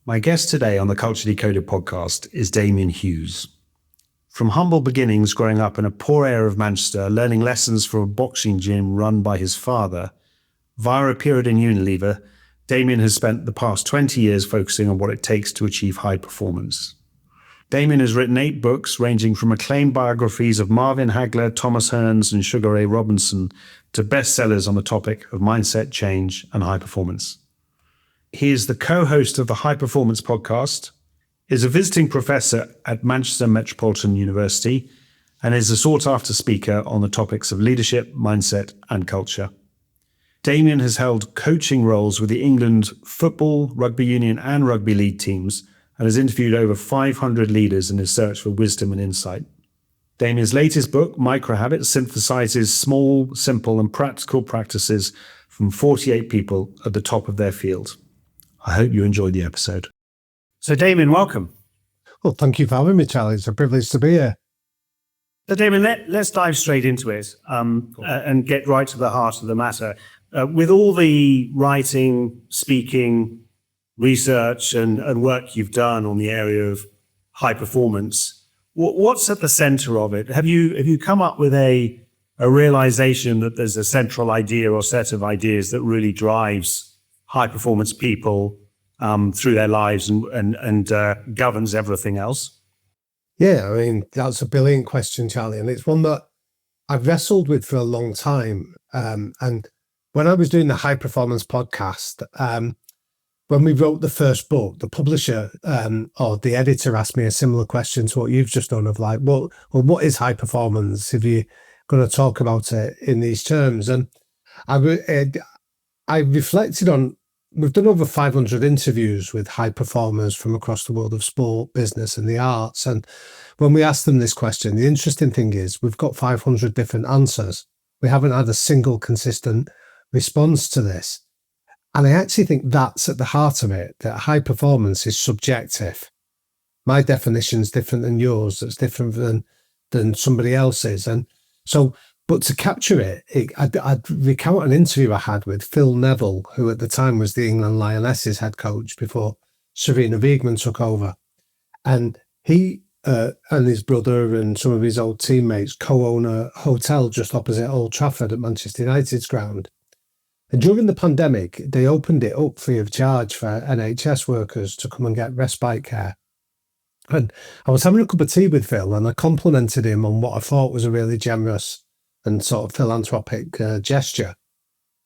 My guest today on the Culture Decoded podcast is Damian Hughes. From humble beginnings growing up in a poor area of Manchester, learning lessons from a boxing gym run by his father, via a period in Unilever, Damian has spent the past 20 years focusing on what it takes to achieve high performance. Damian has written 8 books ranging from acclaimed biographies of Marvin Hagler, Thomas Hearns and Sugar Ray Robinson to bestsellers on the topic of mindset change and high performance. He is the co-host of the High Performance podcast, is a visiting professor at Manchester Metropolitan University, and is a sought-after speaker on the topics of leadership, mindset, and culture. Damian has held coaching roles with the England football, rugby union, and rugby league teams, and has interviewed over 500 leaders in his search for wisdom and insight. Damian's latest book, Microhabits, synthesizes small, simple, and practical practices from 48 people at the top of their field. I hope you enjoyed the episode. So Damian, welcome. Well, thank you for having me, Charlie. It's a privilege to be here. So Damian, let's dive straight into it and get right to the heart of the matter. With all the writing, speaking, research and work you've done on the area of high performance, what's at the center of it? Have you come up with a realization that there's a central idea or set of ideas that really drives high performance people through their lives and governs everything else? Yeah, I mean, that's a brilliant question, Charlie. And it's one that I've wrestled with for a long time. And when I was doing the High Performance podcast, when we wrote the first book, the publisher or the editor asked me a similar question to what you've just done of like, well, what is high performance if you're going to talk about it in these terms? And I reflected on, we've done over 500 interviews with high performers from across the world of sport, business and the arts. And when we asked them this question, the interesting thing is we've got 500 different answers. We haven't had a single consistent response to this. And I actually think that's at the heart of it, that high performance is subjective. My definition is different than yours. That's different than somebody else's. And so, but to capture it, I'd recount an interview I had with Phil Neville, who at the time was the England Lionesses head coach before Serena Wiegman took over. And he and his brother and some of his old teammates co-own a hotel just opposite Old Trafford at Manchester United's ground. And during the pandemic, they opened it up free of charge for NHS workers to come and get respite care. And I was having a cup of tea with Phil and I complimented him on what I thought was a really generous and sort of philanthropic gesture.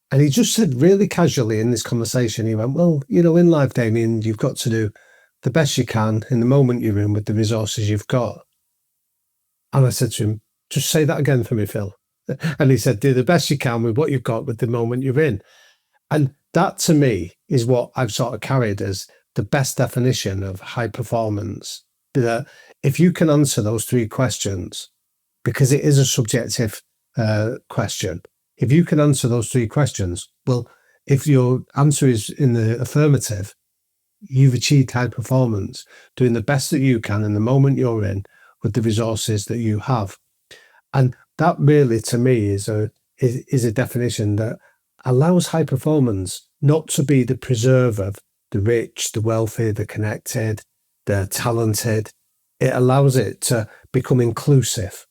And he just said really casually in this conversation, he went, well, you know, in life, Damian, you've got to do the best you can in the moment you're in with the resources you've got. And I said to him, just say that again for me, Phil. And he said, do the best you can with what you've got with the moment you're in. And that to me is what I've sort of carried as the best definition of high performance. That if you can answer those 3 questions, because it is a subjective question, if you can answer those 3 questions, well, if your answer is in the affirmative, you've achieved high performance, doing the best that you can in the moment you're in with the resources that you have. And that really, to me, is a definition that allows high performance not to be the preserve of the rich, the wealthy, the connected, the talented. It allows it to become inclusive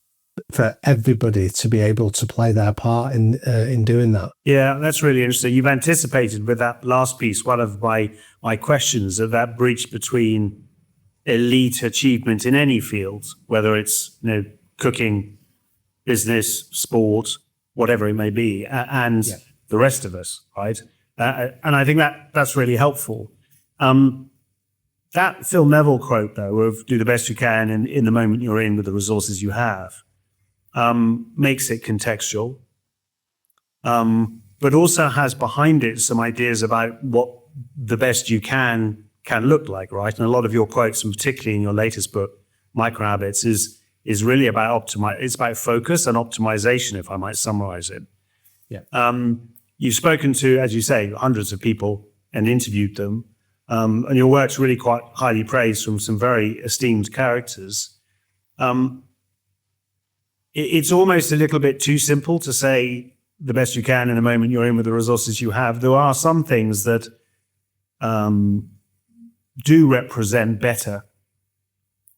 for everybody to be able to play their part in doing that. Yeah, that's really interesting. You've anticipated with that last piece one of my questions of that bridge between elite achievement in any field, whether it's cooking, business, sport, whatever it may be, and the rest of us, right? And I think that's really helpful. That Phil Neville quote, though, of do the best you can in the moment you're in with the resources you have, makes it contextual, but also has behind it some ideas about what the best you can look like, right? And a lot of your quotes, and particularly in your latest book, Microhabits, is really about it's about focus and optimization, if I might summarize it. Yeah. You've spoken to, as you say, hundreds of people and interviewed them, and your work's really quite highly praised from some very esteemed characters. It's almost a little bit too simple to say the best you can in the moment you're in with the resources you have. There are some things that do represent better,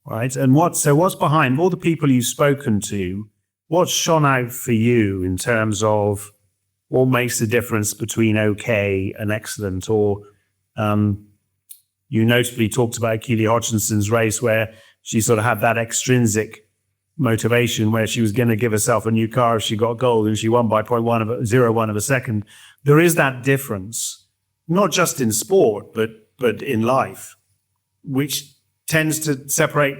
right? And what's behind all the people you've spoken to? What's shone out for you in terms of what makes the difference between okay and excellent? Or you notably talked about Keely Hodgson's race, where she sort of had that extrinsic motivation where she was going to give herself a new car if she got gold, and she won by 0.01 of a second. There is that difference, not just in sport, but in life, which tends to separate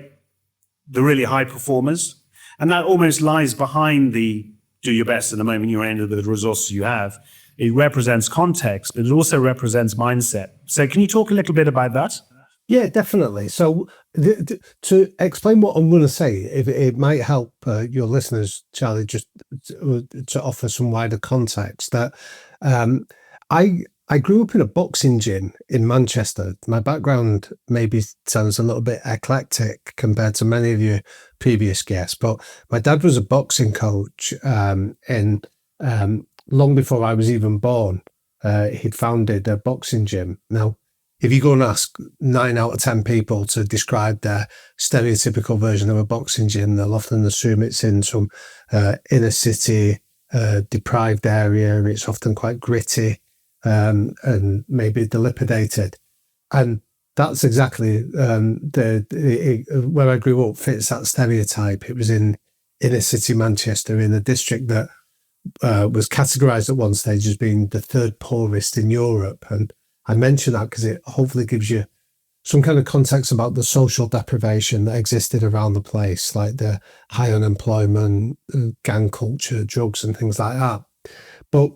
the really high performers. And that almost lies behind the do your best in the moment you're in with the resources you have. It represents context, but it also represents mindset. So can you talk a little bit about that? Yeah, definitely. So to explain what I'm going to say, if it might help your listeners, Charlie, just to offer some wider context, that I grew up in a boxing gym in Manchester. My background maybe sounds a little bit eclectic compared to many of your previous guests, but my dad was a boxing coach, and long before I was even born, he'd founded a boxing gym. Now, if you go and ask 9 out of 10 people to describe their stereotypical version of a boxing gym, they'll often assume it's in some inner city, deprived area. It's often quite gritty, and maybe dilapidated. And that's exactly where I grew up fits that stereotype. It was in inner city Manchester, in a district that was categorised at one stage as being the third poorest in Europe. And I mention that because it hopefully gives you some kind of context about the social deprivation that existed around the place, like the high unemployment, gang culture, drugs and things like that. But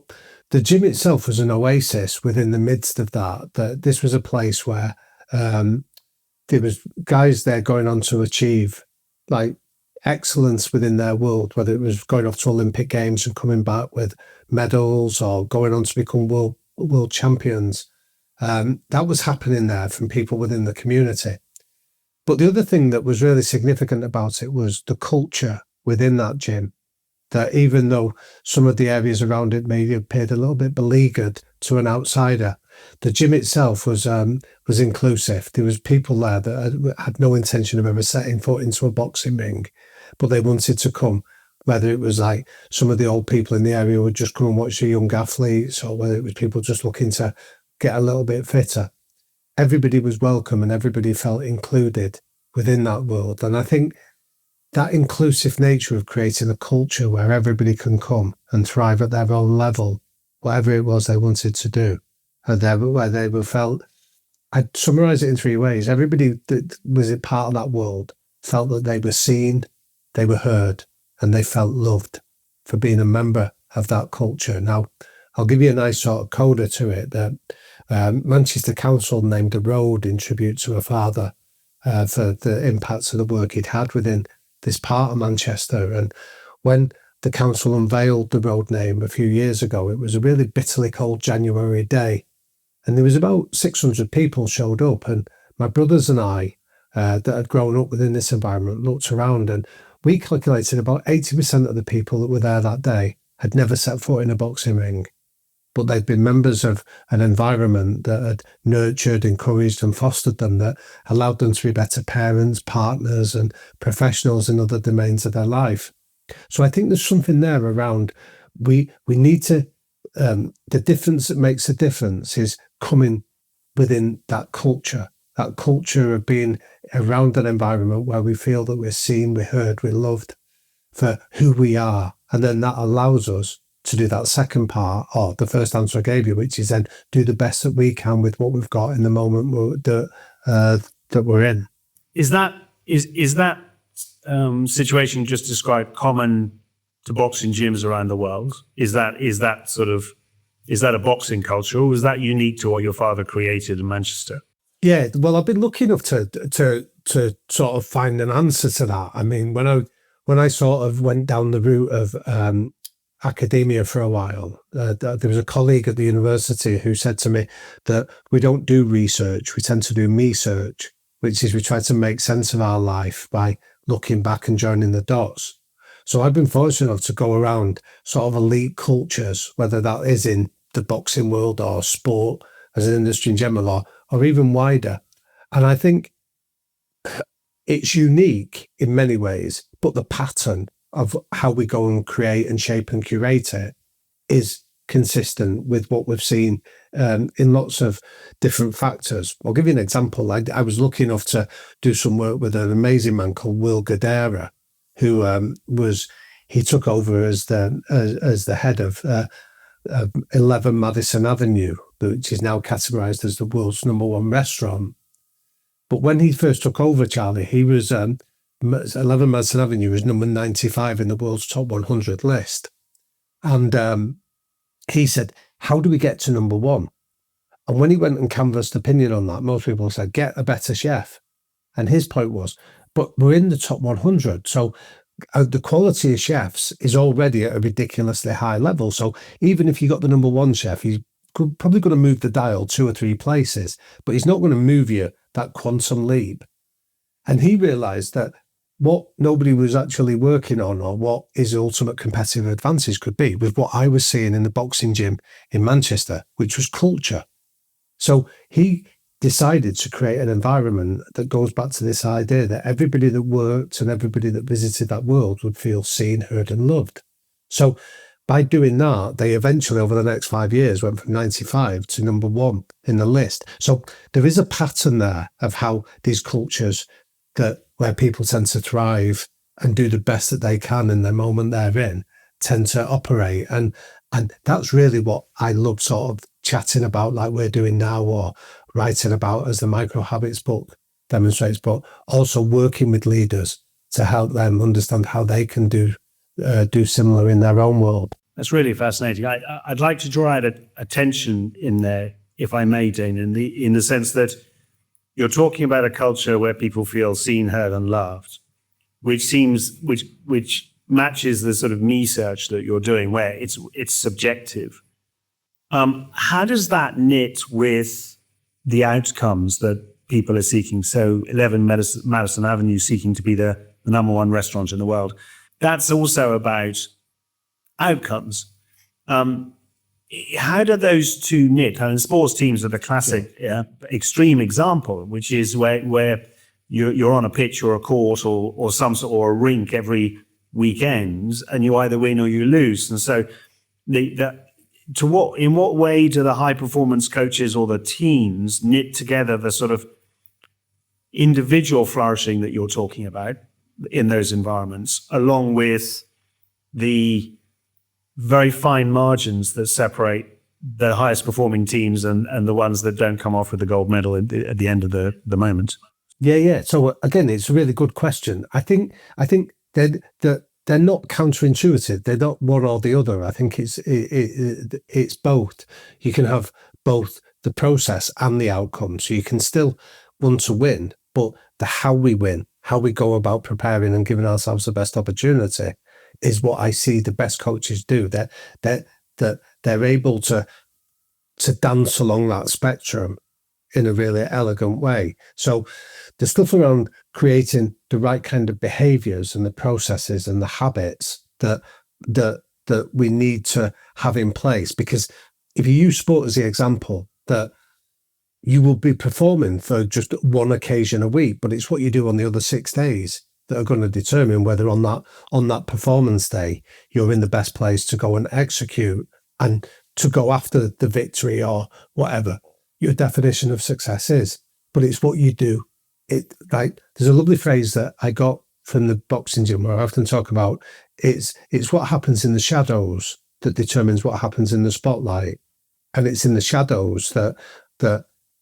the gym itself was an oasis within the midst of that this was a place where there was guys there going on to achieve like excellence within their world, whether it was going off to Olympic Games and coming back with medals or going on to become world champions. That was happening there from people within the community. But the other thing that was really significant about it was the culture within that gym, that even though some of the areas around it maybe appeared a little bit beleaguered to an outsider, the gym itself was inclusive. There was people there that had no intention of ever setting foot into a boxing ring, but they wanted to come, whether it was like some of the old people in the area would just come and watch the young athletes, or whether it was people just looking to get a little bit fitter. Everybody was welcome and everybody felt included within that world. And I think that inclusive nature of creating a culture where everybody can come and thrive at their own level, whatever it was they wanted to do, and where they were felt, I'd summarise it in 3 ways. Everybody that was a part of that world felt that they were seen, they were heard, and they felt loved for being a member of that culture. Now, I'll give you a nice sort of coda to it, that Manchester Council named a road in tribute to her father for the impacts of the work he'd had within this part of Manchester. And when the council unveiled the road name a few years ago, it was a really bitterly cold January day. And there was about 600 people showed up. And my brothers and I, that had grown up within this environment, looked around, and we calculated about 80% of the people that were there that day had never set foot in a boxing ring. But they'd been members of an environment that had nurtured, encouraged and fostered them, that allowed them to be better parents, partners and professionals in other domains of their life. So I think there's something there around we need to, the difference that makes a difference is coming within that culture of being around an environment where we feel that we're seen, we're heard, we're loved for who we are. And then that allows us to do that second part, or the first answer I gave you, which is then do the best that we can with what we've got in the moment that we're in. Is that situation just described common to boxing gyms around the world? Is that a boxing culture, or was that unique to what your father created in Manchester? Yeah, well, I've been lucky enough to sort of find an answer to that. I mean, when I sort of went down the route of academia for a while, there was a colleague at the university who said to me that we don't do research, we tend to do me-search, which is we try to make sense of our life by looking back and joining the dots. So I've been fortunate enough to go around sort of elite cultures, whether that is in the boxing world or sport as an industry in general, or even wider. And I think it's unique in many ways, but the pattern of how we go and create and shape and curate it is consistent with what we've seen in lots of different factors. I'll give you an example. I was lucky enough to do some work with an amazing man called Will Gadara, who he took over as the head of 11 Madison Avenue, which is now categorized as the world's #1 restaurant. But when he first took over, Charlie, he was 11 Madison Avenue was number 95 in the world's top 100 list. And he said, how do we get to #1? And when he went and canvassed opinion on that, most people said, get a better chef. And his point was, but we're in the top 100. So the quality of chefs is already at a ridiculously high level. So even if you got the #1 chef, he's probably going to move the dial 2 or 3 places, but he's not going to move you that quantum leap. And he realized that what nobody was actually working on, or what his ultimate competitive advantage could be, was what I was seeing in the boxing gym in Manchester, which was culture. So he decided to create an environment that goes back to this idea that everybody that worked and everybody that visited that world would feel seen, heard, and loved. So by doing that, they eventually, over the next 5 years, went from 95 to #1 in the list. So there is a pattern there of how these cultures where people tend to thrive and do the best that they can in the moment they're in, tend to operate. And that's really what I love sort of chatting about, like we're doing now, or writing about, as the Microhabits book demonstrates, but also working with leaders to help them understand how they can do similar in their own world. That's really fascinating. I'd like to draw out a tension in there, if I may, Dane, in the sense that you're talking about a culture where people feel seen, heard, and loved, which matches the sort of me search that you're doing, where it's subjective. How does that knit with the outcomes that people are seeking? So 11 Madison Avenue seeking to be the #1 restaurant in the world. That's also about outcomes. How do those two knit? And sports teams are the classic extreme example, which is where you're on a pitch or a court or some sort, or a rink every weekend, and you either win or you lose. And so in what way do the high performance coaches or the teams knit together the sort of individual flourishing that you're talking about in those environments, along with the very fine margins that separate the highest performing teams and the ones that don't come off with the gold medal at the end of the moment? Yeah. So again, it's a really good question. I think they're not counterintuitive. They're not one or the other. I think it's both. You can have both the process and the outcome. So you can still want to win, but the how we win, how we go about preparing and giving ourselves the best opportunity, is what I see the best coaches do. They're able to dance along that spectrum in a really elegant way. So the stuff around creating the right kind of behaviours and the processes and the habits that we need to have in place, because if you use sport as the example, that you will be performing for just one occasion a week, but it's what you do on the other 6 days that are going to determine whether on that performance day you're in the best place to go and execute and to go after the victory or whatever your definition of success is. But it's what you do. There's a lovely phrase that I got from the boxing gym where I often talk about it's what happens in the shadows that determines what happens in the spotlight. And it's in the shadows that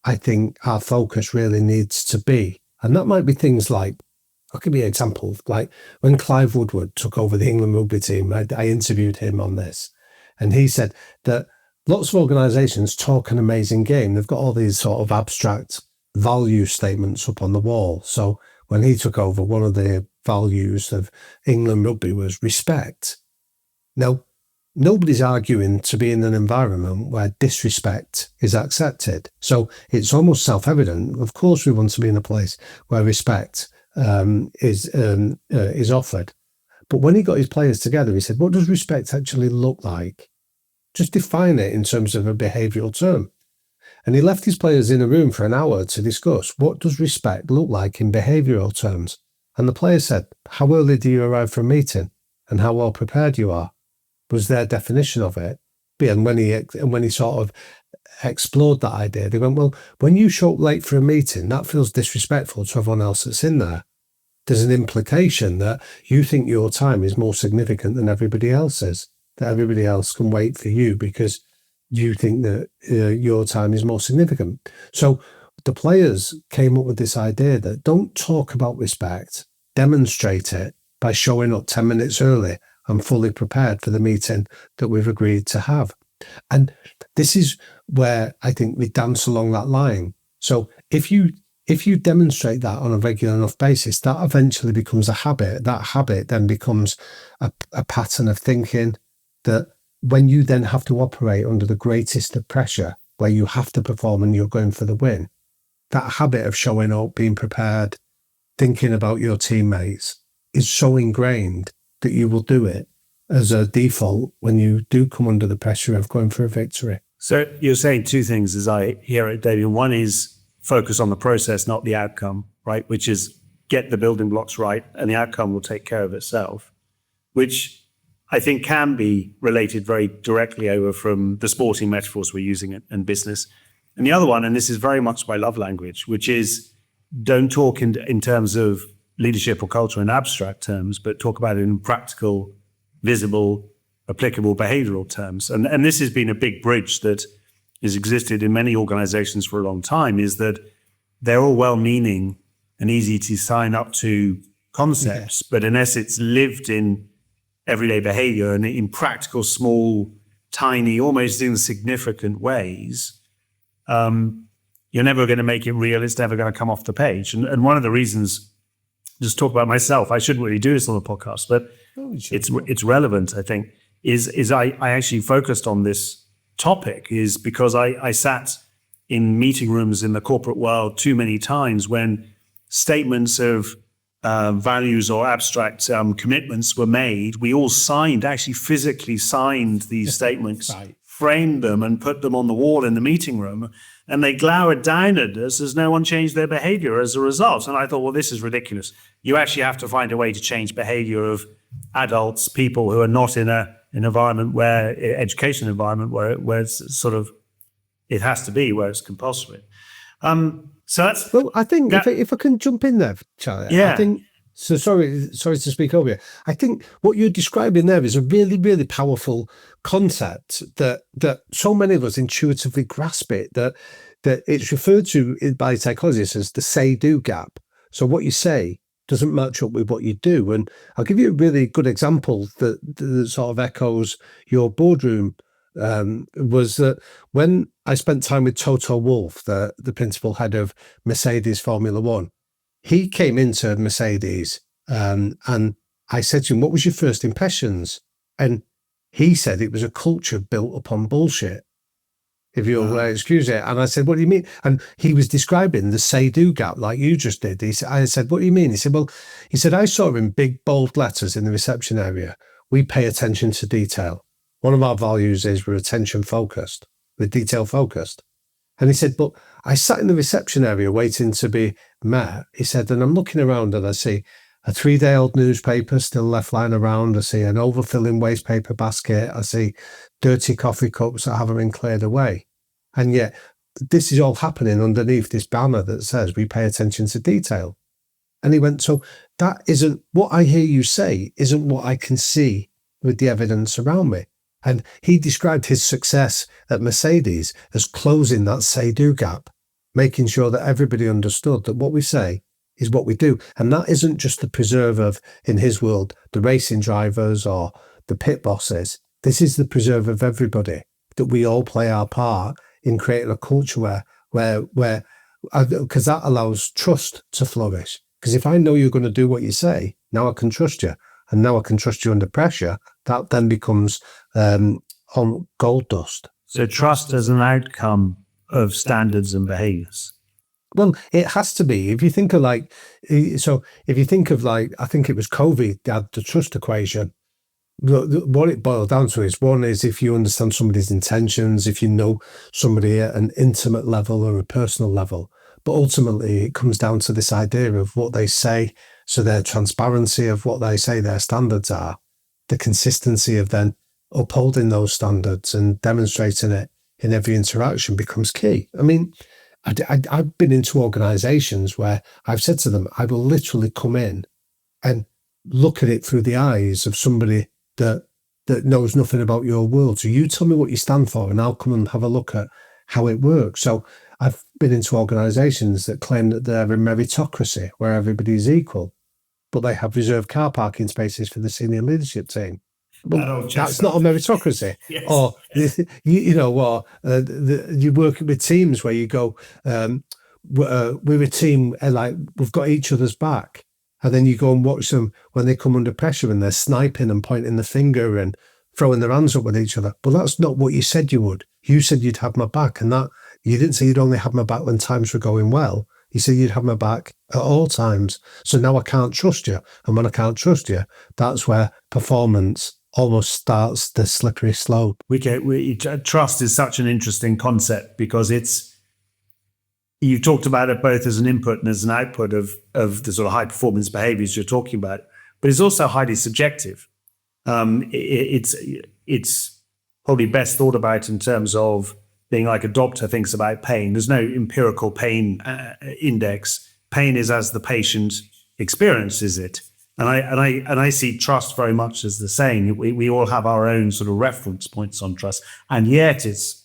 I think our focus really needs to be. And that might be things like, I'll give you an example, like when Clive Woodward took over the England rugby team, I interviewed him on this, and he said that lots of organisations talk an amazing game. They've got all these sort of abstract value statements up on the wall. So when he took over, one of the values of England rugby was respect. Now, nobody's arguing to be in an environment where disrespect is accepted. So it's almost self-evident. Of course, we want to be in a place where respect is offered. But when he got his players together, he said, what does respect actually look like? Just define it in terms of a behavioural term. And he left his players in a room for an hour to discuss what does respect look like in behavioural terms. And the players said, how early do you arrive for a meeting and how well prepared you are was their definition of it. And when he sort of explored that idea, they went, well, when you show up late for a meeting, that feels disrespectful to everyone else that's in there. There's an implication that you think your time is more significant than everybody else's, that everybody else can wait for you because you think that your time is more significant. So the players came up with this idea that don't talk about respect, demonstrate it by showing up 10 minutes early and fully prepared for the meeting that we've agreed to have. And this is where I think we dance along that line. So if you demonstrate that on a regular enough basis, that eventually becomes a habit. That habit then becomes a pattern of thinking that when you then have to operate under the greatest of pressure, where you have to perform and you're going for the win, that habit of showing up, being prepared, thinking about your teammates is so ingrained that you will do it as a default when you do come under the pressure of going for a victory. So you're saying two things as I hear it, Damian. One is focus on the process, not the outcome, right? Which is get the building blocks right and the outcome will take care of itself, which I think can be related very directly over from the sporting metaphors we're using in business. And the other one, and this is very much my love language, which is don't talk in terms of leadership or culture in abstract terms, but talk about it in practical, visible, applicable behavioral terms. And this has been a big bridge that has existed in many organizations for a long time, is that they're all well-meaning and easy to sign up to concepts, but unless it's lived in everyday behavior and in practical, small, tiny, almost insignificant ways, you're never going to make it real. It's never going to come off the page. And one of the reasons, just talk about myself, I shouldn't really do this on the podcast, but it's relevant, I think, is I actually focused on this topic is because I sat in meeting rooms in the corporate world too many times when statements of values or abstract commitments were made. We all signed, actually physically signed these statements, right, framed them and put them on the wall in the meeting room, and they glowered down at us as no one changed their behavior as a result. And I thought, well, this is ridiculous. You actually have to find a way to change behavior of adults, people who are not in an environment where, education environment where it's sort of, it has to be where it's compulsory. So that's, well, I think if I can jump in there, Charlie, yeah. I think, so sorry to speak over you. I think what you're describing there is a really, really powerful concept that so many of us intuitively grasp it, that it's referred to by psychologists as the say-do gap. So what you say doesn't match up with what you do. And I'll give you a really good example that sort of echoes your boardroom. Was that when I spent time with Toto Wolff, the principal head of Mercedes Formula One, he came into Mercedes and I said to him, what was your first impressions? And he said it was a culture built upon bullshit, if you'll excuse it. And I said, what do you mean? And he was describing the say-do gap like you just did. I said, what do you mean? He said, I saw in big bold letters in the reception area, we pay attention to detail. One of our values is we're attention focused, we're detail focused. And he said, but I sat in the reception area waiting to be met. He said, and I'm looking around and I see a 3-day-old newspaper still left lying around. I see an overfilling waste paper basket. I see dirty coffee cups that haven't been cleared away. And yet this is all happening underneath this banner that says we pay attention to detail. And he went, so that isn't what I hear you say, isn't what I can see with the evidence around me. And he described his success at Mercedes as closing that say-do gap, making sure that everybody understood that what we say is what we do. And that isn't just the preserve of, in his world, the racing drivers or the pit bosses. This is the preserve of everybody, that we all play our part in creating a culture where because that allows trust to flourish. Because if I know you're going to do what you say, now I can trust you. And now I can trust you under pressure. That then becomes on gold dust. So trust as an outcome of standards and behaviors. Well, it has to be. If you think of I think it was COVID, they had the trust equation. what it boils down to is, one is if you understand somebody's intentions, if you know somebody at an intimate level or a personal level. But ultimately, it comes down to this idea of what they say. So their transparency of what they say their standards are, the consistency of then upholding those standards and demonstrating it in every interaction becomes key. I mean, I've been into organizations where I've said to them, I will literally come in and look at it through the eyes of somebody that knows nothing about your world. So you tell me what you stand for and I'll come and have a look at how it works. So I've been into organizations that claim that they're a meritocracy where everybody's equal, but they have reserved car parking spaces for the senior leadership team. Well, that's not a meritocracy. Yes. Or, you work with teams where you go, we're a team, like we've got each other's back. And then you go and watch them when they come under pressure and they're sniping and pointing the finger and throwing their hands up with each other. Well, that's not what you said you would. You said you'd have my back, and that you didn't say you'd only have my back when times were going well. You said you'd have my back at all times. So now I can't trust you. And when I can't trust you, that's where performance almost starts the slippery slope. Trust is such an interesting concept because you talked about it both as an input and as an output of the sort of high performance behaviors you're talking about, but it's also highly subjective. It's probably best thought about in terms of being like a doctor thinks about pain. There's no empirical pain index. Pain is as the patient experiences it. And I see trust very much as the same. We all have our own sort of reference points on trust, and yet it's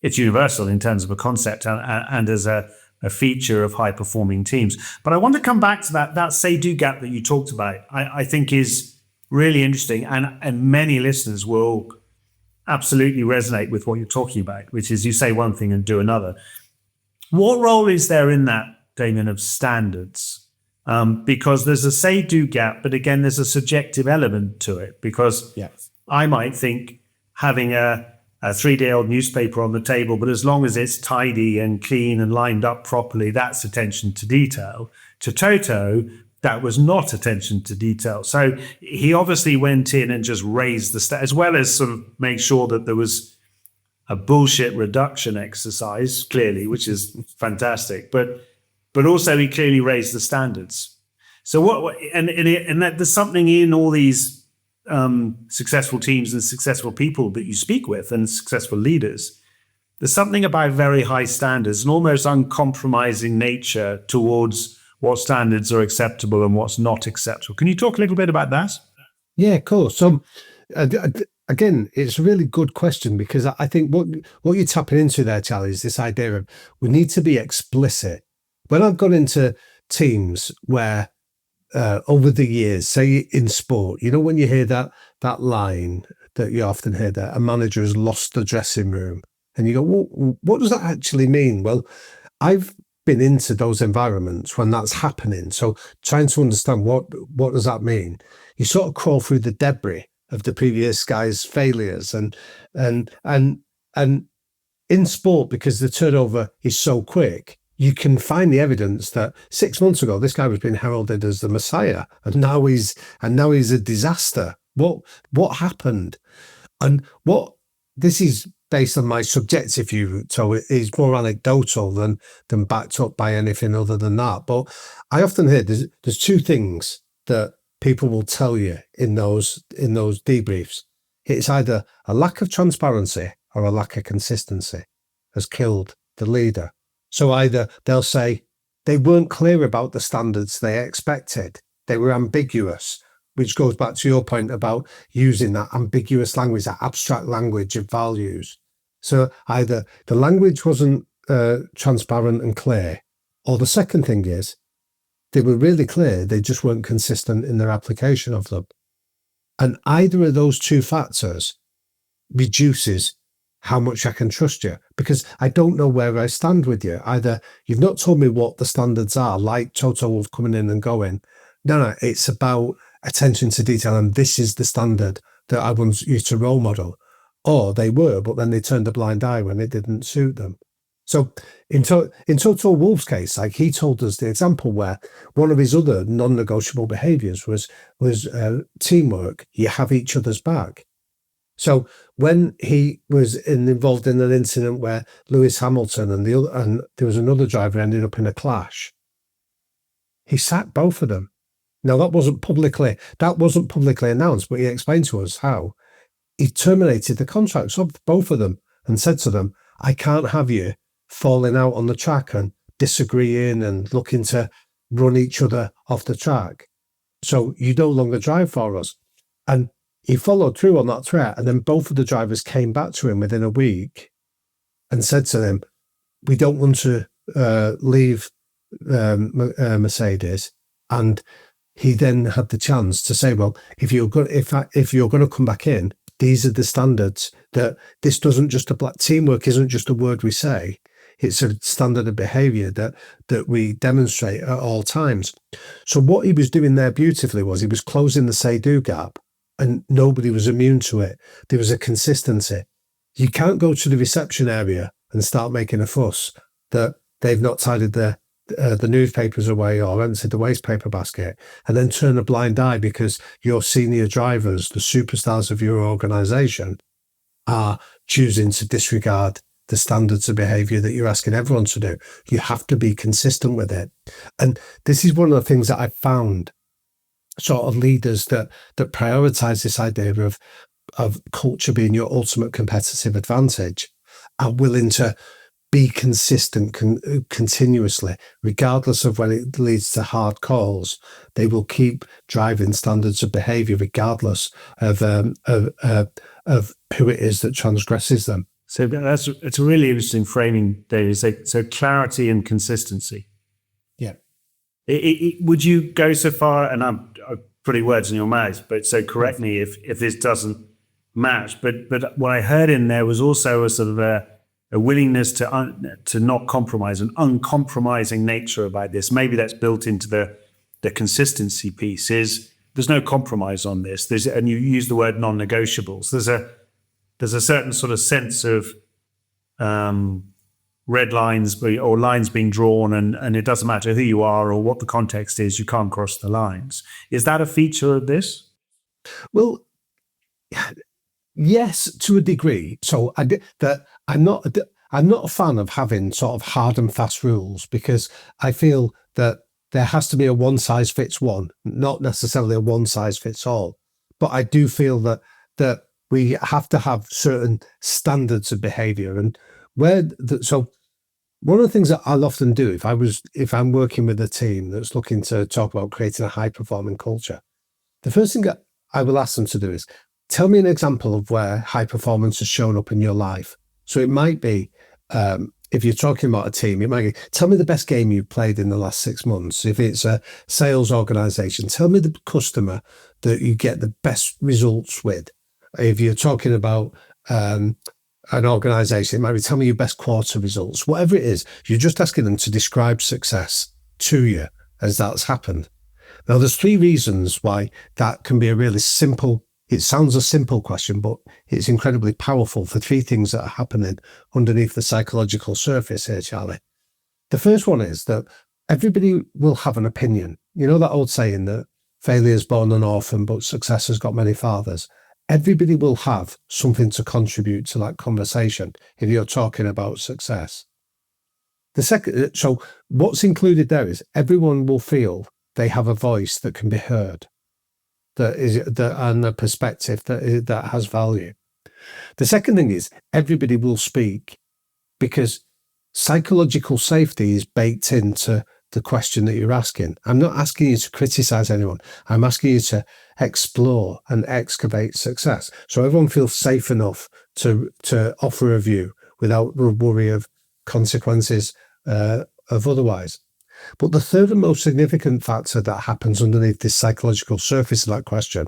universal in terms of a concept and as a feature of high performing teams. But I want to come back to that say-do gap that you talked about. I think is really interesting, and many listeners will absolutely resonate with what you're talking about, which is you say one thing and do another. What role is there in that, Damian, of standards? Because there's a say-do gap, but again, there's a subjective element to it. Because I might think having a 3-day-old newspaper on the table, but as long as it's tidy and clean and lined up properly, that's attention to detail. To Toto, that was not attention to detail. So he obviously went in and just raised the as well as sort of make sure that there was a bullshit reduction exercise, clearly, which is fantastic. But also he clearly raised the standards. So and that there's something in all these successful teams and successful people that you speak with and successful leaders. There's something about very high standards, an almost uncompromising nature towards what standards are acceptable and what's not acceptable. Can you talk a little bit about that? Yeah, of course. So again, it's a really good question because I think what you're tapping into there, Charlie, is this idea of we need to be explicit. When I've gone into teams where over the years, say in sport, when you hear that line that you often hear that a manager has lost the dressing room, and you go, well, what does that actually mean? Well, I've been into those environments when that's happening. So trying to understand what does that mean? You sort of crawl through the debris of the previous guy's failures, and in sport, because the turnover is so quick, you can find the evidence that 6 months ago this guy was being heralded as the Messiah, and now he's a disaster. What happened? And this is based on my subjective view, so it is more anecdotal than backed up by anything other than that. But I often hear there's two things that people will tell you in those debriefs. It's either a lack of transparency or a lack of consistency has killed the leader. So either they'll say they weren't clear about the standards they expected, they were ambiguous, which goes back to your point about using that ambiguous language, that abstract language of values. So either the language wasn't transparent and clear, or the second thing is they were really clear, they just weren't consistent in their application of them. And either of those two factors reduces how much I can trust you, because I don't know where I stand with you. Either you've not told me what the standards are, like Toto Wolff coming in and going, no, it's about attention to detail, and this is the standard that I want you to role model. Or they were, but then they turned a blind eye when it didn't suit them. So in Total Wolf's case, like he told us the example where one of his other non-negotiable behaviours was teamwork. You have each other's back. So when he was involved in an incident where Lewis Hamilton and there was another driver ended up in a clash, he sacked both of them. Now that wasn't publicly announced, but he explained to us how he terminated the contracts of both of them and said to them, "I can't have you falling out on the track and disagreeing and looking to run each other off the track. So you no longer drive for us." And he followed through on that threat. And then both of the drivers came back to him within a week and said to them, "We don't want to leave Mercedes." And he then had the chance to say, "Well, if you're going to come back in, these are the standards. That this doesn't just apply. Teamwork isn't just a word we say. It's a standard of behaviour that we demonstrate at all times." So what he was doing there beautifully was he was closing the say-do gap, and nobody was immune to it. There was a consistency. You can't go to the reception area and start making a fuss that they've not tidied the newspapers away or emptied the waste paper basket, and then turn a blind eye because your senior drivers, the superstars of your organisation, are choosing to disregard the standards of behaviour that you're asking everyone to do. You have to be consistent with it. And this is one of the things that I've found sort of leaders that prioritise this idea of culture being your ultimate competitive advantage are willing to be consistent continuously, regardless of when it leads to hard calls. They will keep driving standards of behaviour regardless of who it is that transgresses them. So it's a really interesting framing, David. So clarity and consistency. Yeah. Would you go so far, and I'm putting words in your mouth, but so correct me if this doesn't match. But what I heard in there was also a sort of a willingness to not compromise, an uncompromising nature about this. Maybe that's built into the consistency piece. Is there's no compromise on this. And you use the word non-negotiables. There's a certain sort of sense of red lines or lines being drawn, and it doesn't matter who you are or what the context is, you can't cross the lines. Is that a feature of this? Well, yes, to a degree. So I'm not a fan of having sort of hard and fast rules, because I feel that there has to be a one size fits one, not necessarily a one size fits all. But I do feel that we have to have certain standards of behaviour, and so one of the things that I'll often do if I'm working with a team that's looking to talk about creating a high performing culture, the first thing that I will ask them to do is tell me an example of where high performance has shown up in your life. So it might be, if you're talking about a team, it might be, tell me the best game you've played in the last 6 months. If it's a sales organisation, tell me the customer that you get the best results with. If you're talking about an organisation, it might be, tell me your best quarter results. Whatever it is, you're just asking them to describe success to you as that's happened. Now, there's 3 reasons why that can be a really simple, it sounds a simple question, but it's incredibly powerful for 3 things that are happening underneath the psychological surface here, Charlie. The first one is that everybody will have an opinion. You know that old saying that failure's born an orphan, but success has got many fathers. Everybody will have something to contribute to that conversation if you're talking about success. The second, so what's included there is everyone will feel they have a voice that can be heard, and a perspective that has value. The second thing is everybody will speak, because psychological safety is baked into the question that you're asking. I'm not asking you to criticize anyone. I'm asking you to explore and excavate success. So everyone feels safe enough to offer a view without the worry of consequences of otherwise. But the third and most significant factor that happens underneath this psychological surface of that question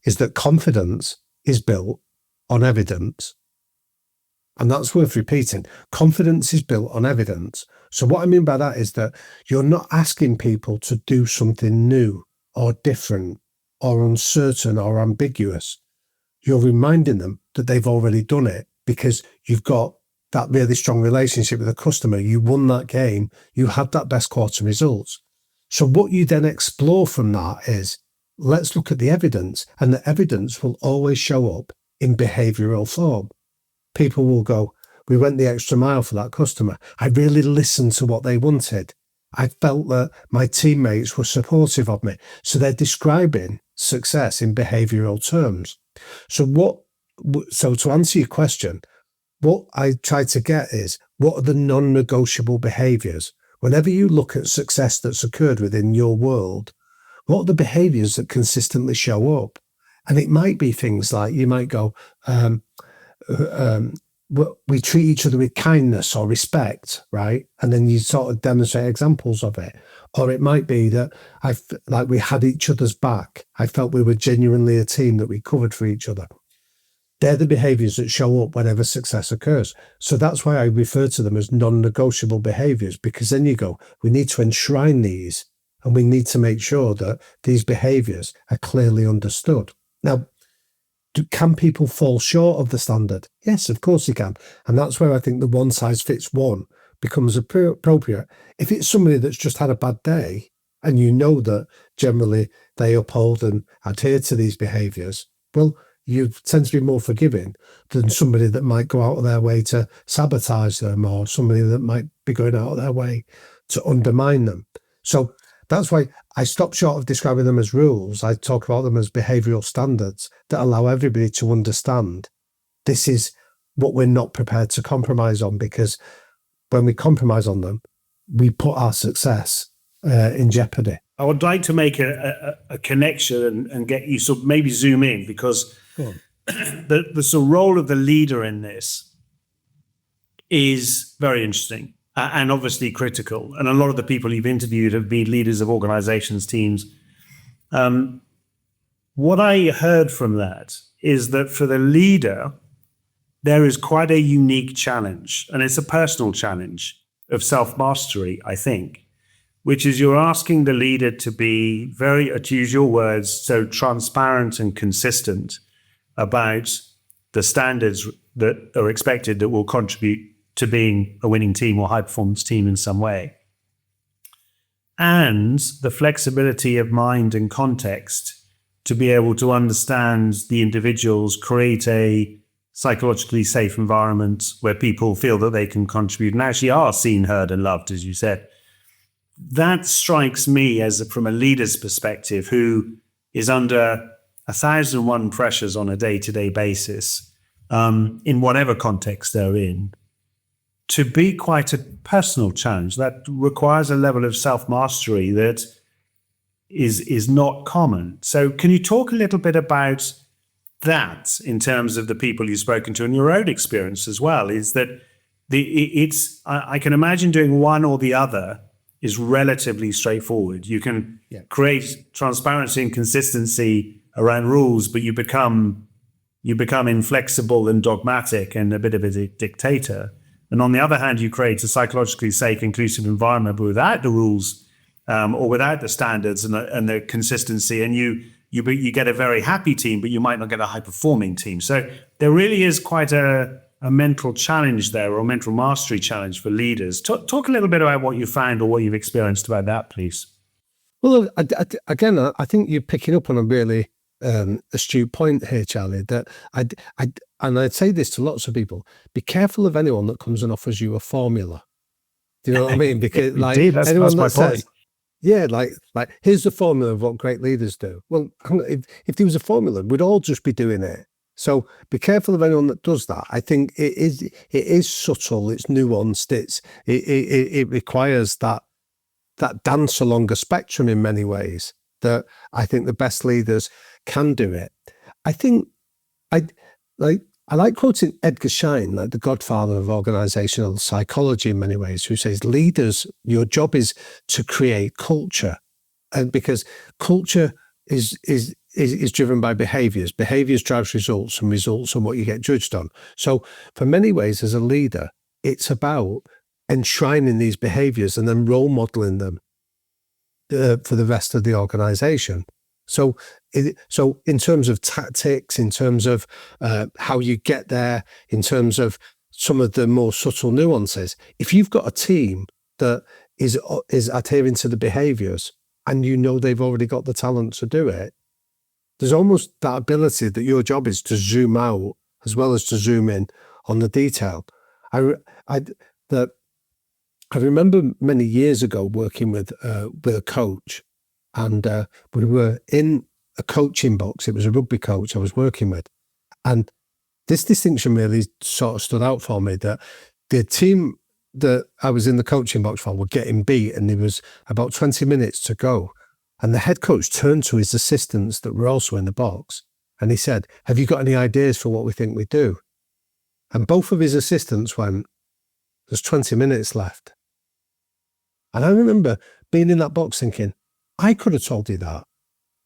is that confidence is built on evidence. And that's worth repeating. Confidence is built on evidence. So what I mean by that is that you're not asking people to do something new or different or uncertain or ambiguous. You're reminding them that they've already done it, because you've got that really strong relationship with the customer. You won that game. You had that best quarter results. So what you then explore from that is, let's look at the evidence, and the evidence will always show up in behavioural form. People will go, we went the extra mile for that customer. I really listened to what they wanted. I felt that my teammates were supportive of me. So they're describing success in behavioural terms. So to answer your question, what I try to get is, what are the non-negotiable behaviours? Whenever you look at success that's occurred within your world, what are the behaviours that consistently show up? And it might be things like, you might go, we treat each other with kindness or respect, right? And then you sort of demonstrate examples of it. Or it might be that we had each other's back. I felt we were genuinely a team, that we covered for each other. They're the behaviours that show up whenever success occurs. So that's why I refer to them as non-negotiable behaviours, because then you go, we need to enshrine these, and we need to make sure that these behaviours are clearly understood. Now, can people fall short of the standard? Yes, of course they can. And that's where I think the one size fits one becomes appropriate. If it's somebody that's just had a bad day, and you know that generally they uphold and adhere to these behaviours, well, you tend to be more forgiving than somebody that might go out of their way to sabotage them, or somebody that might be going out of their way to undermine them. So that's why I stop short of describing them as rules. I talk about them as behavioural standards that allow everybody to understand this is what we're not prepared to compromise on, because when we compromise on them, we put our success in jeopardy. I would like to make a connection and get you sort of maybe zoom in, because the sort of role of the leader in this is very interesting and obviously critical. And a lot of the people you've interviewed have been leaders of organizations, teams. What I heard from that is that for the leader, there is quite a unique challenge, and it's a personal challenge of self-mastery, I think, which is you're asking the leader to be very, to use your words, so transparent and consistent about the standards that are expected that will contribute to being a winning team or high performance team in some way. And the flexibility of mind and context to be able to understand the individuals, create a psychologically safe environment where people feel that they can contribute and actually are seen, heard, and loved, as you said. That strikes me as from a leader's perspective who is under 1,001 pressures on a day-to-day basis, in whatever context they're in, to be quite a personal challenge that requires a level of self-mastery that is not common. So can you talk a little bit about that in terms of the people you've spoken to and your own experience as well? Is that I can imagine doing one or the other is relatively straightforward. You can create transparency and consistency around rules, but you become inflexible and dogmatic and a bit of a dictator. And on the other hand, you create a psychologically safe, inclusive environment, but without the rules or without the standards and the consistency, and you get a very happy team, but you might not get a high-performing team. So there really is quite a mental challenge there, or a mental mastery challenge for leaders. Talk a little bit about what you found or what you've experienced about that, please. Well, again, I think you're picking up on a really astute point here, Charlie, that I'd say this to lots of people: be careful of anyone that comes and offers you a formula. Do you know what I mean? Because Indeed, that's my point. Yeah, like here's the formula of what great leaders do. Well, if there was a formula, we'd all just be doing it. So be careful of anyone that does that. I think it is subtle, it's nuanced, it requires that dance along a spectrum in many ways, that I think the best leaders can do it. I think I like quoting Edgar Schein, like the godfather of organizational psychology in many ways, who says, leaders, your job is to create culture. And because culture is driven by behaviours. Behaviours drives results, and results on what you get judged on. So for many ways, as a leader, it's about enshrining these behaviours and then role modelling them for the rest of the organisation. So in terms of tactics, in terms of how you get there, in terms of some of the more subtle nuances. If you've got a team that is adhering to the behaviours and you know they've already got the talent to do it, there's almost that ability that your job is to zoom out as well as to zoom in on the detail. I remember many years ago working with a coach, and we were in a coaching box. It was a rugby coach I was working with, and this distinction really sort of stood out for me, that the team that I was in the coaching box for were getting beat, and there was about 20 minutes to go. And the head coach turned to his assistants that were also in the box, and he said, "Have you got any ideas for what we think we do?" And both of his assistants went, "There's 20 minutes left." And I remember being in that box thinking, I could have told you that.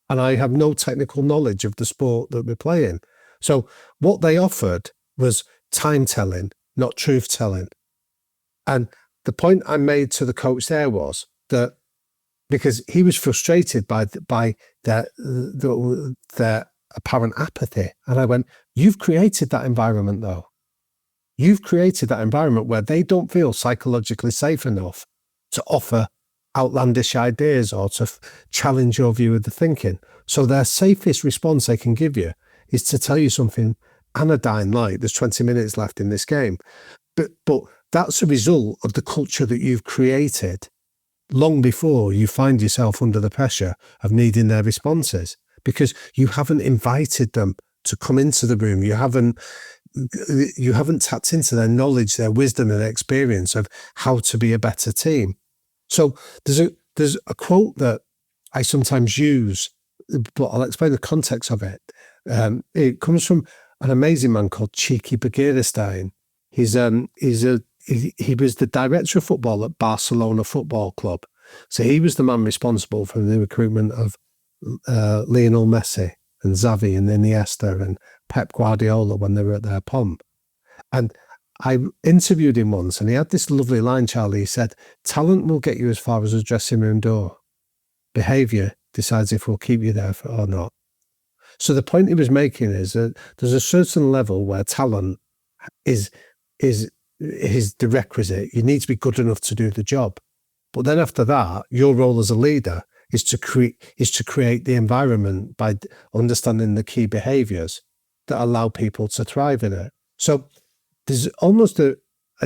And I have no technical knowledge of the sport that we're playing. So what they offered was time telling, not truth telling. And the point I made to the coach there was that, because he was frustrated by their apparent apathy. And I went, "You've created that environment though. You've created that environment where they don't feel psychologically safe enough to offer outlandish ideas or to challenge your view of the thinking. So their safest response they can give you is to tell you something anodyne like, there's 20 minutes left in this game." But that's a result of the culture that you've created long before you find yourself under the pressure of needing their responses, because you haven't invited them to come into the room. You haven't tapped into their knowledge, their wisdom and experience of how to be a better team. So there's a quote that I sometimes use, but I'll explain the context of it. It comes from an amazing man called Cheeky Begiristain. He was the director of football at Barcelona Football Club. So he was the man responsible for the recruitment of Lionel Messi and Xavi and Iniesta and Pep Guardiola when they were at their pomp. And I interviewed him once, and he had this lovely line, Charlie. He said, "Talent will get you as far as a dressing room door. Behaviour decides if we'll keep you there or not." So the point he was making is that there's a certain level where talent is the requisite. You need to be good enough to do the job. But then after that, your role as a leader is to create the environment by understanding the key behaviours that allow people to thrive in it. So there's almost a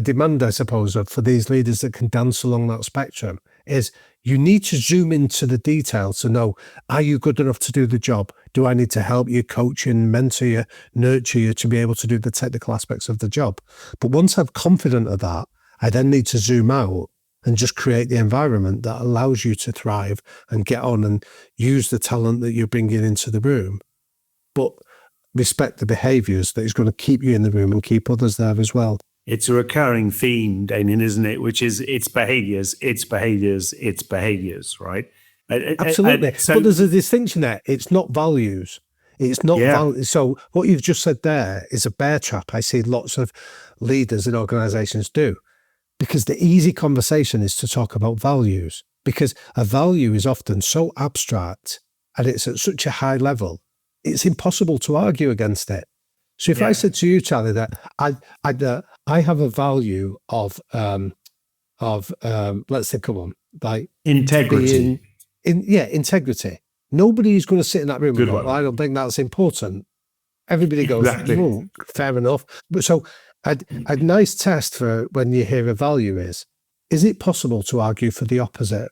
demand, I suppose, for these leaders that can dance along that spectrum, is you need to zoom into the detail to know, are you good enough to do the job? Do I need to help you, coach you, mentor you, nurture you to be able to do the technical aspects of the job? But once I'm confident of that, I then need to zoom out and just create the environment that allows you to thrive and get on and use the talent that you're bringing into the room, but respect the behaviours that is going to keep you in the room and keep others there as well. It's a recurring theme, Damian, isn't it? Which is it's behaviours, right? Absolutely. But there's a distinction there. It's not values. It's not values. So what you've just said there is a bear trap I see lots of leaders in organisations do, because the easy conversation is to talk about values, because a value is often so abstract and it's at such a high level, it's impossible to argue against it. So if I said to you, Charlie, that I have a value of let's think of one, like integrity. Integrity. Nobody's going to sit in that room and go, "Well, I don't think that's important." Everybody goes, "Oh, fair enough." But so a nice test for when you hear a value is it possible to argue for the opposite?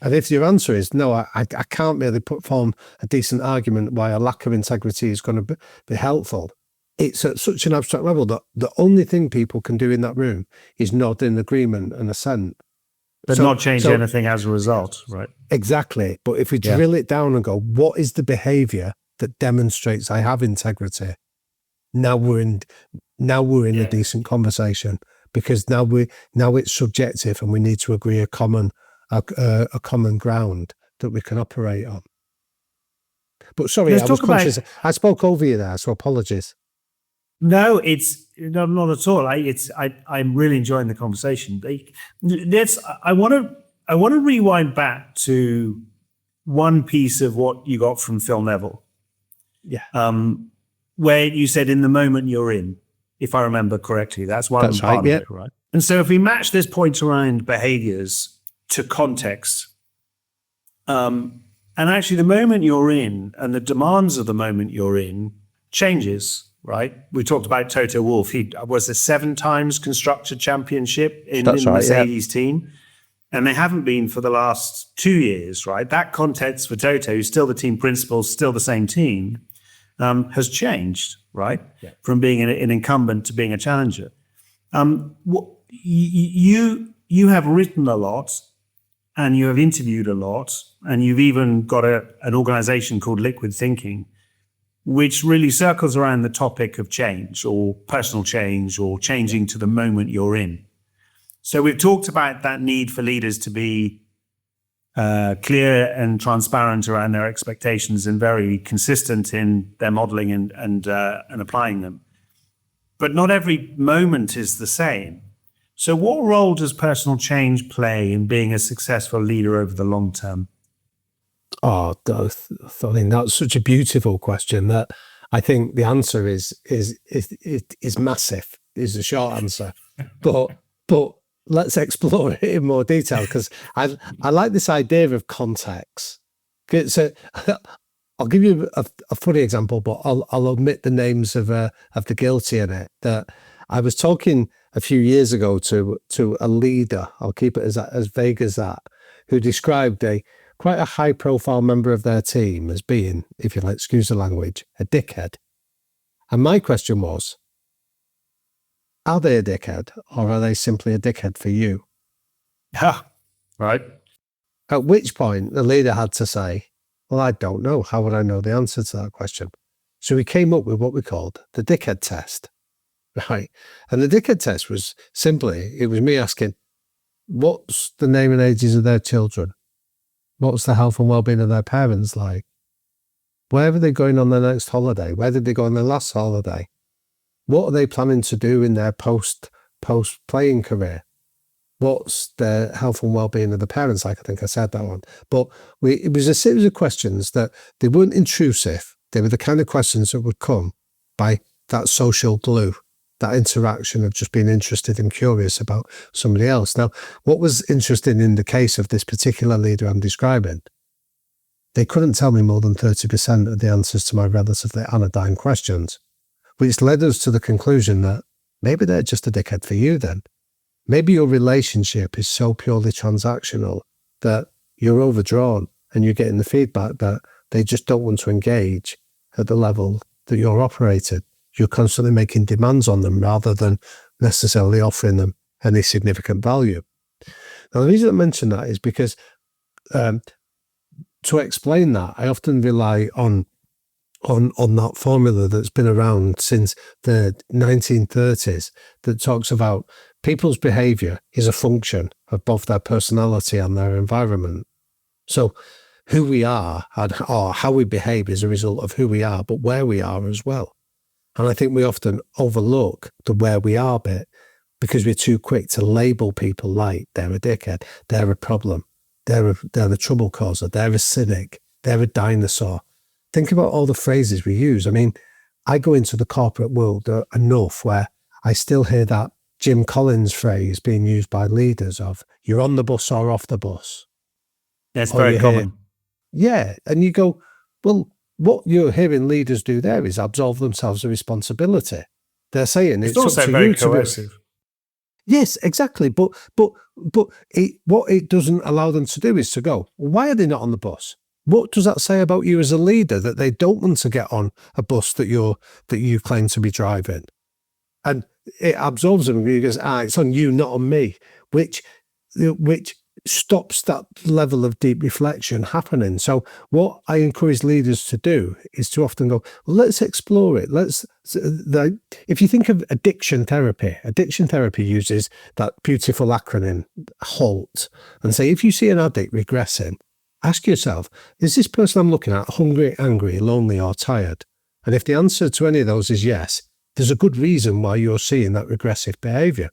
And if your answer is no, I can't really form a decent argument why a lack of integrity is going to be helpful, it's at such an abstract level that the only thing people can do in that room is nod in agreement and assent. But not change anything as a result, right? Exactly. But if we drill it down and go, what is the behaviour that demonstrates I have integrity? Now we're in a decent conversation, because now it's subjective and we need to agree a common ground that we can operate on. But sorry, I was conscious. I spoke over you there, so apologies. No, it's not at all. I'm really enjoying the conversation. I want to rewind back to one piece of what you got from Phil Neville. Yeah. Where you said, in the moment you're in. if I remember correctly. That's one That's part right, of it, right? And so if we match this point around behaviors to context, and actually the moment you're in and the demands of the moment you're in changes, right? We talked about Toto Wolff. He was a 7 times constructor championship in the Mercedes team. And they haven't been for the last 2 years, right? That context for Toto, who's still the team principal, still the same team, has changed, right? Yeah. From being an incumbent to being a challenger. You have written a lot, and you have interviewed a lot, and you've even got an organization called Liquid Thinking, which really circles around the topic of change or personal change or changing to the moment you're in. So we've talked about that need for leaders to be clear and transparent around their expectations and very consistent in their modeling and applying them. But not every moment is the same. So what role does personal change play in being a successful leader over the long term? Oh, I mean, that's such a beautiful question that I think the answer is massive, is the short answer. But let's explore it in more detail, because I like this idea of context. So I'll give you a funny example, but I'll omit the names of the guilty in it. That I was talking a few years ago to a leader, I'll keep it as vague as that, who described quite a high profile member of their team as being, if you'll excuse the language, a dickhead. And my question was, are they a dickhead, or are they simply a dickhead for you? Yeah, right. At which point the leader had to say, well, I don't know. How would I know the answer to that question? So we came up with what we called the Dickhead Test, right? And the Dickhead Test was simply, it was me asking, what's the name and ages of their children? What's the health and well-being of their parents like? Where are they going on their next holiday? Where did they go on their last holiday? What are they planning to do in their post-playing career? What's their health and well-being of the parents like? I think I said that one. But it was a series of questions that they weren't intrusive. They were the kind of questions that would come by that social glue, that interaction of just being interested and curious about somebody else. Now, what was interesting in the case of this particular leader I'm describing, they couldn't tell me more than 30% of the answers to my relatively anodyne questions, which led us to the conclusion that maybe they're just a dickhead for you then. Maybe your relationship is so purely transactional that you're overdrawn and you're getting the feedback that they just don't want to engage at the level that you're operating. You're constantly making demands on them rather than necessarily offering them any significant value. Now, the reason I mention that is because to explain that, I often rely on that formula that's been around since the 1930s that talks about people's behaviour is a function of both their personality and their environment. So who we are or how we behave is a result of who we are, but where we are as well. And I think we often overlook the where we are bit because we're too quick to label people like they're a dickhead, they're a problem, they're a trouble causer, they're a cynic, they're a dinosaur. Think about all the phrases we use. I mean, I go into the corporate world enough where I still hear that Jim Collins phrase being used by leaders of you're on the bus or off the bus. That's very common. Yeah. And you go, well, what you're hearing leaders do there is absolve themselves of responsibility. They're saying it's also up to very you coercive. Yes, exactly. But what it doesn't allow them to do is to go, why are they not on the bus? What does that say about you as a leader that they don't want to get on a bus that you claim to be driving? And it absolves them because it's on you, not on me, which stops that level of deep reflection happening. So what I encourage leaders to do is to often go, well, let's explore it. If you think of addiction therapy uses that beautiful acronym HALT and say, if you see an addict regressing, ask yourself, is this person I'm looking at hungry, angry, lonely, or tired? And if the answer to any of those is yes, there's a good reason why you're seeing that regressive behavior.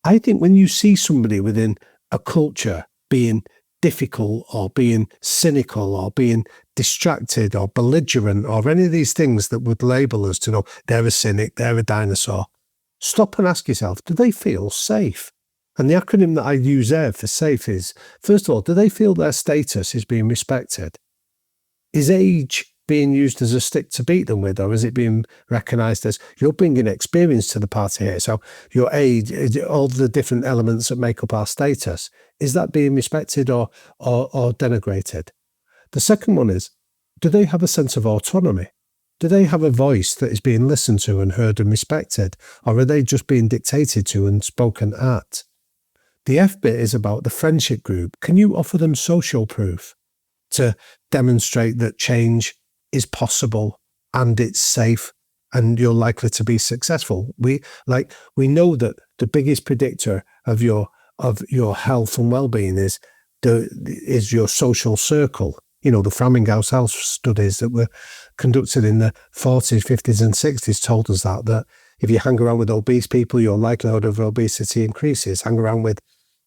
I think when you see somebody within a culture being difficult or being cynical or being distracted or belligerent or any of these things that would label us to know they're a cynic, they're a dinosaur, stop and ask yourself, do they feel safe? And the acronym that I use there for safe is, first of all, do they feel their status is being respected? Is age being used as a stick to beat them with, or is it being recognised as you're bringing experience to the party here? So your age, all the different elements that make up our status, is that being respected or denigrated? The second one is, do they have a sense of autonomy? Do they have a voice that is being listened to and heard and respected, or are they just being dictated to and spoken at? The F bit is about the friendship group. Can you offer them social proof to demonstrate that change is possible and it's safe and you're likely to be successful? We know that the biggest predictor of your health and well-being is your social circle. You know, the Framingham Health studies that were conducted in the 40s, 50s and 60s told us that if you hang around with obese people, your likelihood of obesity increases. Hang around with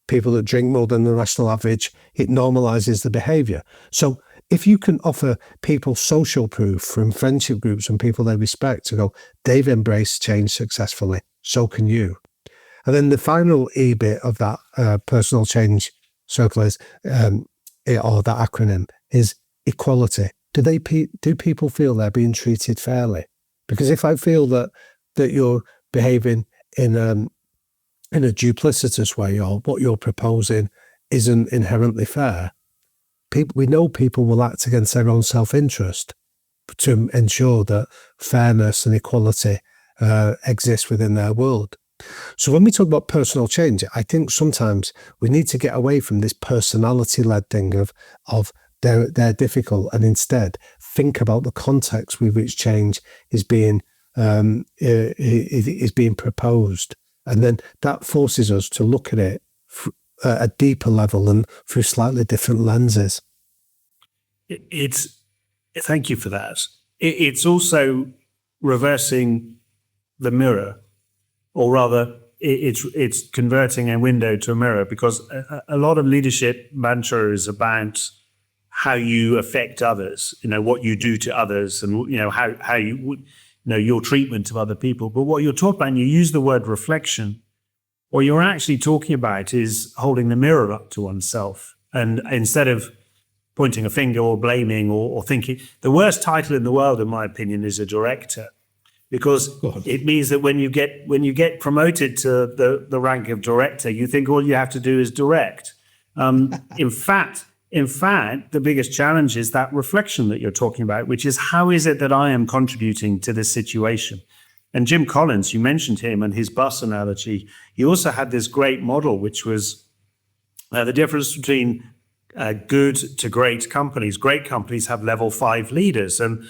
people that drink more than the national average, it normalizes the behavior. So if you can offer people social proof from friendship groups and people they respect to go, they've embraced change successfully, so can you. And then the final E bit of that personal change circle is, or that acronym, is equality. Do people feel they're being treated fairly? Because if I feel that you're behaving in a duplicitous way, or what you're proposing isn't inherently fair, we know people will act against their own self-interest to ensure that fairness and equality exist within their world. So when we talk about personal change, I think sometimes we need to get away from this personality-led thing of they're difficult, and instead think about the context with which change is being proposed, and then that forces us to look at it at a deeper level and through slightly different lenses. Thank you for that. It's also reversing the mirror, or rather, it's converting a window to a mirror, because a lot of leadership mantra is about how you affect others, what you do to others, and how you your treatment of other people. But what you're talking about, and you use the word reflection, what you're actually talking about is holding the mirror up to oneself. And instead of pointing a finger or blaming or thinking, the worst title in the world, in my opinion, is a director, because it means that when you get promoted to the rank of director, you think all you have to do is direct. In fact, the biggest challenge is that reflection that you're talking about, which is, how is it that I am contributing to this situation? And Jim Collins, you mentioned him and his bus analogy. He also had this great model, which was the difference between good to great companies. Great companies have level 5 leaders, and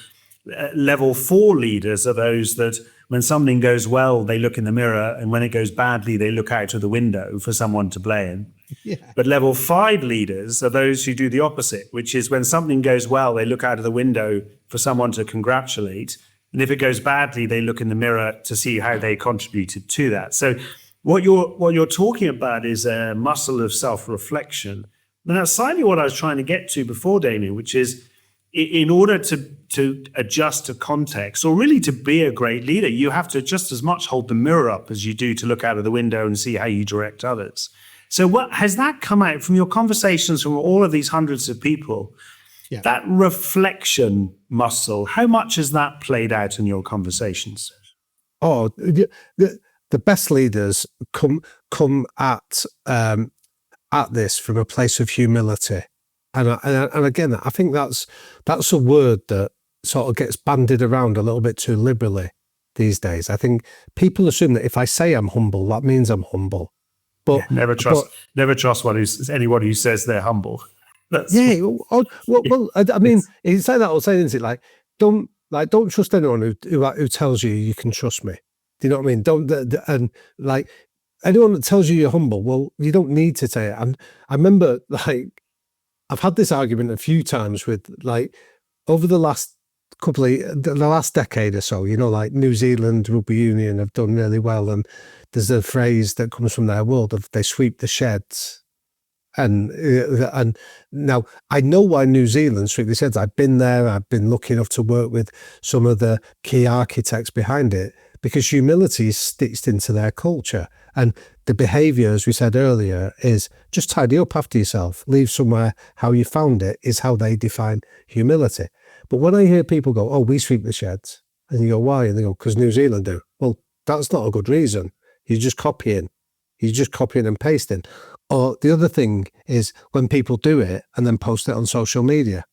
level 4 leaders are those that when something goes well, they look in the mirror, and when it goes badly, they look out of the window for someone to blame. Yeah. But level 5 leaders are those who do the opposite, which is when something goes well, they look out of the window for someone to congratulate. And if it goes badly, they look in the mirror to see how they contributed to that. So what you're talking about is a muscle of self-reflection. And that's slightly what I was trying to get to before, Damian, which is, in order to adjust to context, or really to be a great leader, you have to just as much hold the mirror up as you do to look out of the window and see how you direct others. So what has that come out from your conversations from all of these hundreds of people? Yeah. That reflection muscle, how much has that played out in your conversations? Oh, the best leaders come at this from a place of humility. And again, I think that's a word that sort of gets bandied around a little bit too liberally these days. I think people assume that if I say I'm humble, that means I'm humble. But never trust anyone who says they're humble. I mean, it's like that old saying, isn't it? Like, don't trust anyone who tells you can trust me. Do you know what I mean? And like, anyone that tells you you're humble, well, you don't need to say it. And I remember, like, I've had this argument a few times with, like, over the last decade or so, like New Zealand Rugby Union have done really well. And there's a phrase that comes from their world of they sweep the sheds. And now I know why New Zealand sweep the sheds. I've been there. I've been lucky enough to work with some of the key architects behind it. because humility is stitched into their culture. And the behaviour, as we said earlier, is just tidy up after yourself, leave somewhere how you found it, is how they define humility. But when I hear people go, oh, we sweep the sheds, and you go, why? And they go, because New Zealand do. Well, that's not a good reason. You're just copying. You're just copying and pasting. Or the other thing is when people do it and then post it on social media.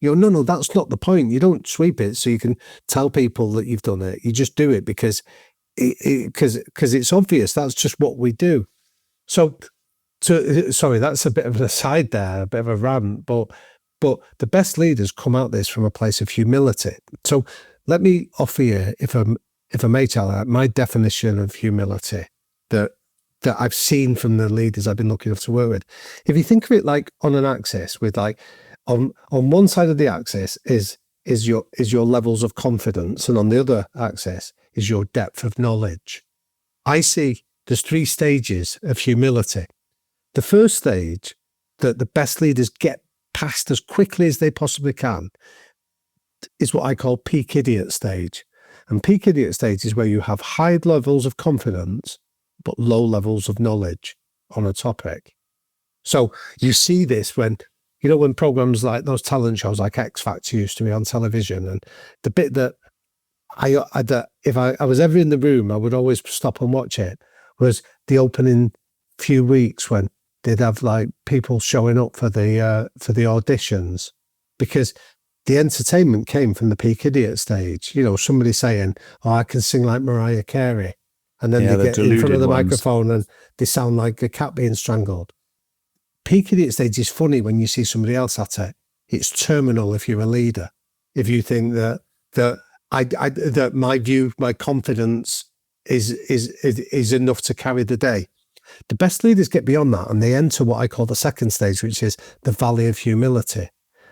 You go, no, that's not the point. You don't sweep it so you can tell people that you've done it. You just do it because it's obvious. That's just what we do. So, sorry, that's a bit of an aside there, a bit of a rant, but the best leaders come out this from a place of humility. So let me offer you, if I may tell you, my definition of humility that I've seen from the leaders I've been lucky enough to work with. If you think of it like on an axis, with like on one side of the axis is your levels of confidence, and on the other axis is your depth of knowledge. I see there's 3 stages of humility. The first stage that the best leaders get past as quickly as they possibly can is what I call peak idiot stage. And peak idiot stage is where you have high levels of confidence but low levels of knowledge on a topic. So you see this when programs like those talent shows like X Factor used to be on television, and the bit that if I was ever in the room, I would always stop and watch it, was the opening few weeks when they'd have like people showing up for the auditions, because the entertainment came from the peak idiot stage. Somebody saying, oh, I can sing like Mariah Carey. And then they get in front of the microphone and they sound like a cat being strangled. Peak idiot stage is funny when you see somebody else at it. It's terminal if you're a leader. If you think that my confidence is enough to carry the day. The best leaders get beyond that and they enter what I call the second stage, which is the valley of humility.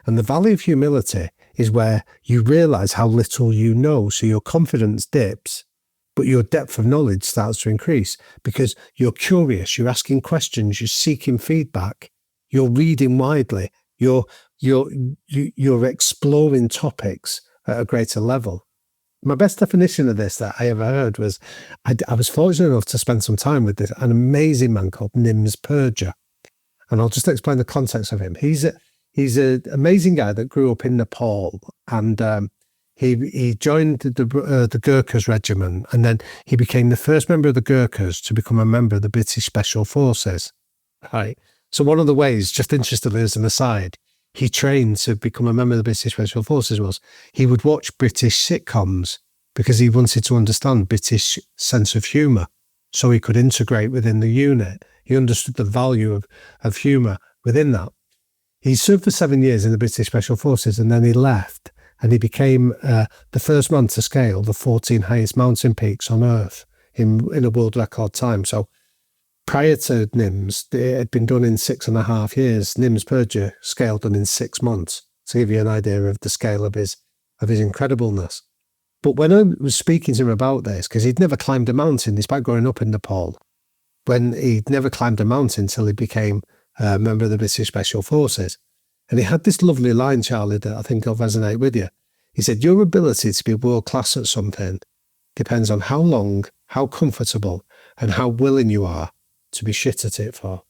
And the valley of humility is where you realize how little you know. So your confidence dips, but your depth of knowledge starts to increase because you're curious, you're asking questions, you're seeking feedback, you're reading widely, you're exploring topics at a greater level. My best definition of this that I ever heard was, I was fortunate enough to spend some time with an amazing man called Nims Purja. And I'll just explain the context of him. He's an amazing guy that grew up in Nepal, and he joined the Gurkhas regiment, and then he became the first member of the Gurkhas to become a member of the British Special Forces. Right. So one of the ways, just interestingly as an aside, he trained to become a member of the British Special Forces was he would watch British sitcoms because he wanted to understand British sense of humour so he could integrate within the unit. He understood the value of humour within that. He served for 7 years in the British Special Forces, and then he left and he became the first man to scale the 14 highest mountain peaks on Earth in a world record time. So prior to Nims, it had been done in 6.5 years. Nims Purja scaled them in 6 months, to give you an idea of the scale of his incredibleness. But when I was speaking to him about this, because he'd never climbed a mountain despite growing up in Nepal, when he'd never climbed a mountain until he became a member of the British Special Forces. And he had this lovely line, Charlie, that I think will resonate with you. He said, your ability to be world class at something depends on how long, how comfortable, and how willing you are to be shit at it for.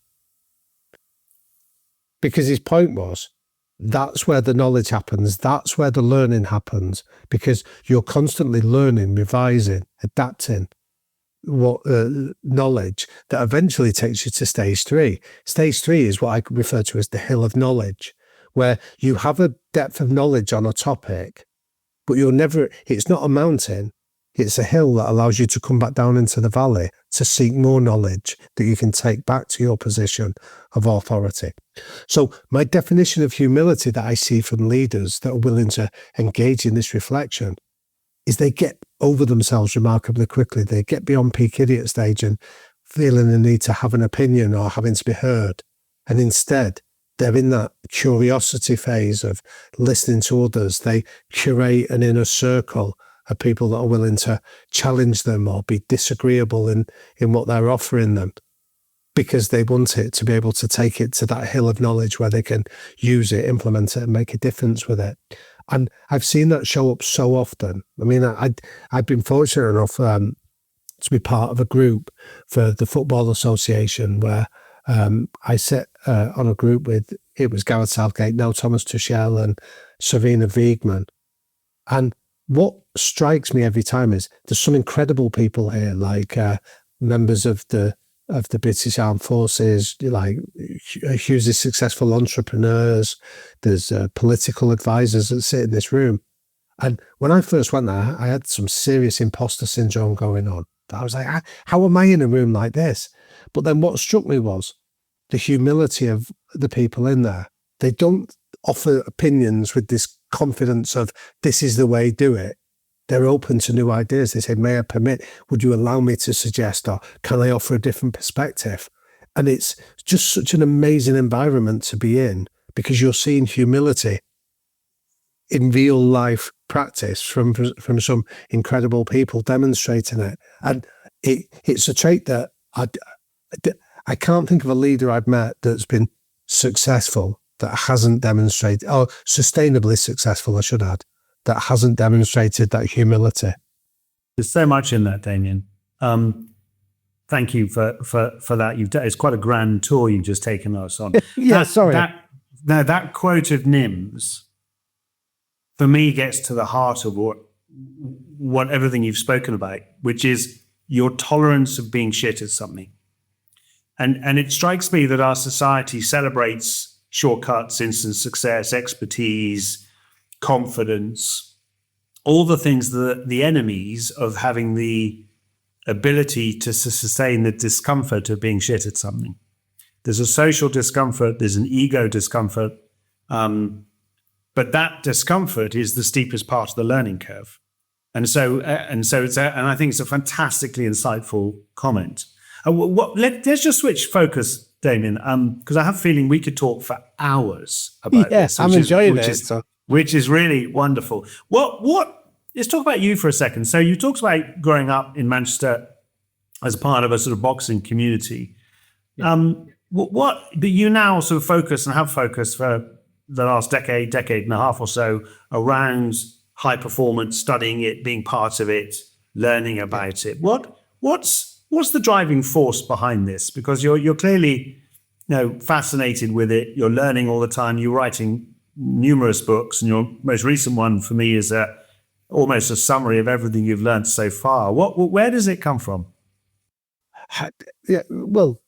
Because his point was, that's where the knowledge happens. That's where the learning happens, because you're constantly learning, revising, adapting what knowledge that eventually takes you to stage 3. Stage 3 is what I refer to as the hill of knowledge, where you have a depth of knowledge on a topic, but it's not a mountain. It's a hill that allows you to come back down into the valley to seek more knowledge that you can take back to your position of authority. So my definition of humility that I see from leaders that are willing to engage in this reflection is they get over themselves remarkably quickly. They get beyond peak idiot stage and feeling the need to have an opinion or having to be heard. And instead, they're in that curiosity phase of listening to others. They curate an inner circle of people that are willing to challenge them or be disagreeable in what they're offering them, because they want it to be able to take it to that hill of knowledge where they can use it, implement it, and make a difference with it. And I've seen that show up so often. I mean, I've been fortunate enough to be part of a group for the Football Association where I sit on a group with, it was Gareth Southgate, now Thomas Tuchel and Sarina Wiegman. And what strikes me every time is there's some incredible people here, like members of the British Armed Forces, like hugely successful entrepreneurs. There's political advisors that sit in this room. And when I first went there, I had some serious imposter syndrome going on. I was like, how am I in a room like this? But then what struck me was the humility of the people in there. They don't offer opinions with this confidence of this is the way, do it. They're open to new ideas. They say, may I permit, would you allow me to suggest, or can I offer a different perspective? And it's just such an amazing environment to be in because you're seeing humility in real life practice from some incredible people demonstrating it. And it's a trait that I can't think of a leader I've met that's been successful that hasn't demonstrated, or sustainably successful, I should add, that hasn't demonstrated that humility. There's so much in that, Damian. Thank you for that. It's quite a grand tour you've just taken us on. That quote of Nims, for me, gets to the heart of what everything you've spoken about, which is your tolerance of being shit at something. And it strikes me that our society celebrates shortcuts, instant success, expertise, confidence, all the things that the enemies of having the ability to sustain the discomfort of being shit at something. There's a social discomfort, there's an ego discomfort, but that discomfort is the steepest part of the learning curve. And so it's and I think it's a fantastically insightful comment. Let's just switch focus, Damian, because I have a feeling we could talk for hours about this. Yes, I'm enjoying it. Which is really wonderful. Let's talk about you for a second. So you talked about growing up in Manchester as part of a sort of boxing community. Yeah. But you now sort of focus and have focused for the last decade and a half or so around high performance, studying it, being part of it, learning about it. What's the driving force behind this? Because you're clearly, fascinated with it. You're learning all the time. You're writing numerous books, and your most recent one for me is almost a summary of everything you've learned so far. Where does it come from? Yeah, well,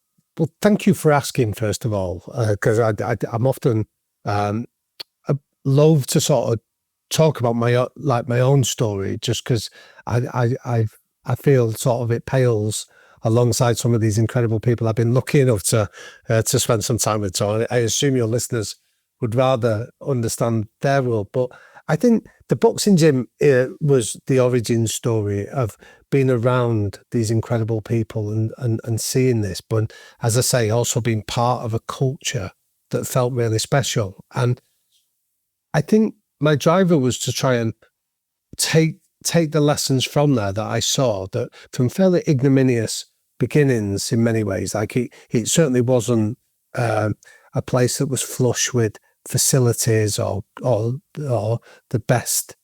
thank you for asking, first of all, because I'm often loath to sort of talk about my own story, just because I feel sort of it pales alongside some of these incredible people I've been lucky enough to spend some time with. So I assume your listeners would rather understand their world. But I think the boxing gym was the origin story of being around these incredible people and seeing this. But as I say, also being part of a culture that felt really special. And I think my driver was to try and take the lessons from there that I saw, that from fairly ignominious beginnings in many ways. Like it certainly wasn't a place that was flush with facilities or the best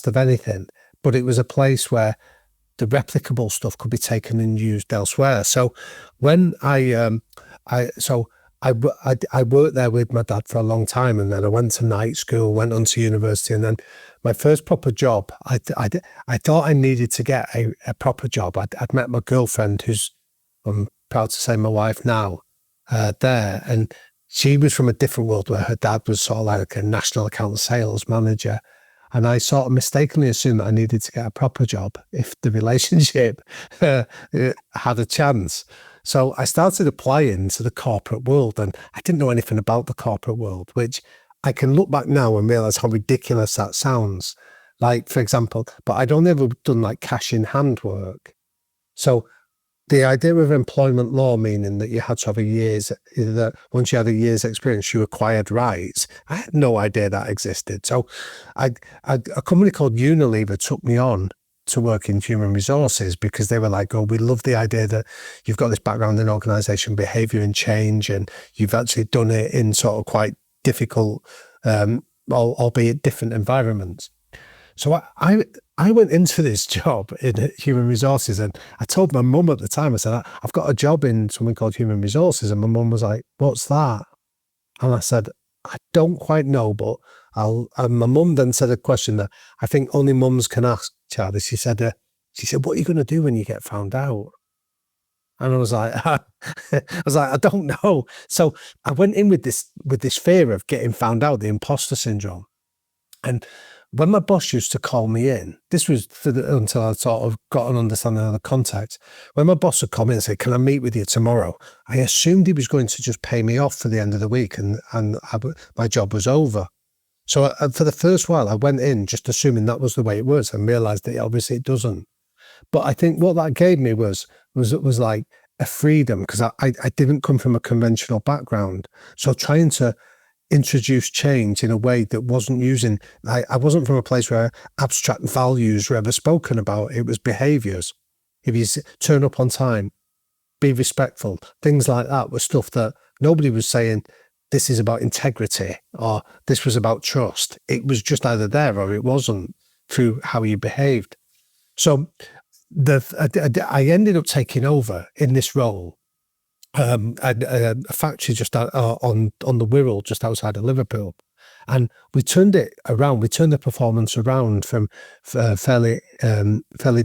of anything, but it was a place where the replicable stuff could be taken and used elsewhere. So when I worked there with my dad for a long time, and then I went to night school, went on to university, and then my first proper job, I thought I needed to get a proper job. I'd met my girlfriend, who's, I'm proud to say, my wife now, there, and she was from a different world where her dad was sort of like a national account sales manager. And I sort of mistakenly assumed that I needed to get a proper job if the relationship had a chance. So I started applying to the corporate world, and I didn't know anything about the corporate world, which I can look back now and realize how ridiculous that sounds. Like, for example, but I'd only ever done like cash in hand work. So the idea of employment law, meaning that you had to have that once you had a year's experience, you acquired rights. I had no idea that existed. So a company called Unilever took me on to work in human resources because they were like, oh, we love the idea that you've got this background in organisation behaviour and change, and you've actually done it in sort of quite difficult albeit different environments. So I went into this job in human resources, and I told my mum at the time, I said, I've got a job in something called human resources. And my mum was like, what's that? And I said, I don't quite know, but and my mum then said a question that I think only mums can ask, Charlie. She said, what are you going to do when you get found out? And I was like, I don't know. So I went in with this fear of getting found out, the imposter syndrome. And when my boss used to call me in, this was until I sort of got an understanding of the context. When my boss would call me and say, can I meet with you tomorrow? I assumed he was going to just pay me off for the end of the week and my job was over. So for the first while, I went in just assuming that was the way it was and realized that obviously it doesn't. But I think what that gave me was like a freedom, because I didn't come from a conventional background. So trying to introduce change in a way that wasn't using, I wasn't from a place where abstract values were ever spoken about. It was behaviours. If you turn up on time, be respectful, things like that were stuff that nobody was saying, this is about integrity or this was about trust. It was just either there or it wasn't through how you behaved. So I ended up taking over in this role a factory just on the Wirral, just outside of Liverpool, and we turned it around. We turned the performance around from fairly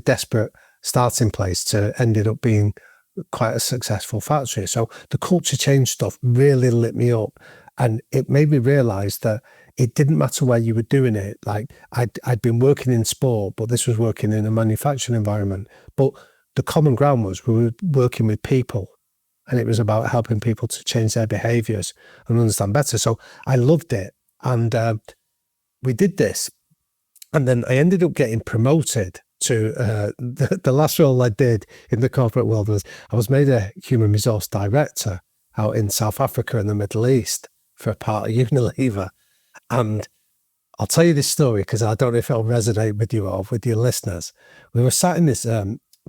desperate starting place to ended up being quite a successful factory. So the culture change stuff really lit me up, and it made me realise that it didn't matter where you were doing it. Like I'd been working in sport, but this was working in a manufacturing environment. But the common ground was we were working with people. And it was about helping people to change their behaviours and understand better. So I loved it. And we did this. And then I ended up getting promoted to the last role I did in the corporate world was I was made a human resource director out in South Africa and the Middle East for a part of Unilever. And I'll tell you this story because I don't know if it'll resonate with you or with your listeners. We were sat in this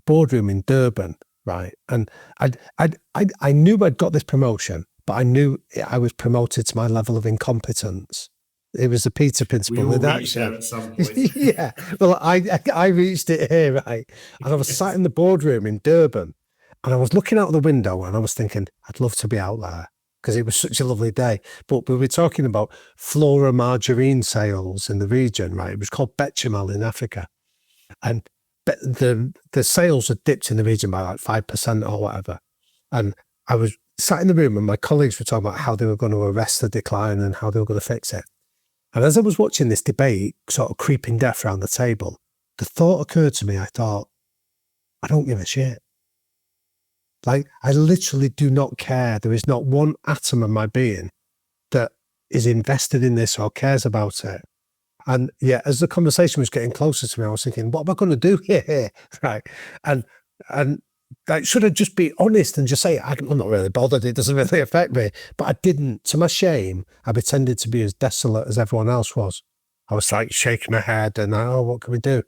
boardroom in Durban. Right. And I knew I'd got this promotion, but I knew I was promoted to my level of incompetence. It was the Peter principle. We all reached that at some point. Yeah. Well, I reached it here, right? And I was sat in the boardroom in Durban and I was looking out the window and I was thinking, I'd love to be out there because it was such a lovely day. But we were talking about flora margarine sales in the region, right? It was called bechamel in Africa. And the sales had dipped in the region by like 5% or whatever. And I was sat in the room and my colleagues were talking about how they were going to arrest the decline and how they were going to fix it. And as I was watching this debate sort of creeping death around the table, the thought occurred to me, I thought, I don't give a shit. Like, I literally do not care. There is not one atom of my being that is invested in this or cares about it. And yeah, as the conversation was getting closer to me, I was thinking, what am I going to do here? Right. And I should have just be honest and just say, I'm not really bothered. It doesn't really affect me. But I didn't. To my shame, I pretended to be as desolate as everyone else was. I was like shaking my head and, oh, what can we do?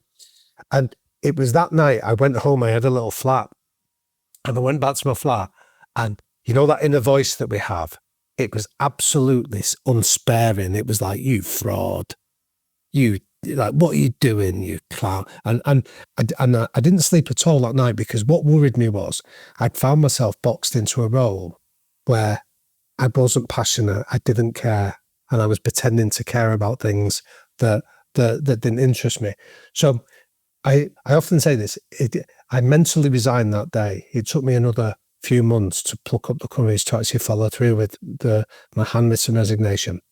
And it was that night I went home, I had a little flat and I went back to my flat and you know that inner voice that we have? It was absolutely unsparing. It was like, you fraud. You like, what are you doing, you clown? And I didn't sleep at all that night because what worried me was I'd found myself boxed into a role where I wasn't passionate, I didn't care, and I was pretending to care about things that didn't interest me. So I often say this, I mentally resigned that day. It took me another few months to pluck up the courage to actually follow through with my handwritten resignation.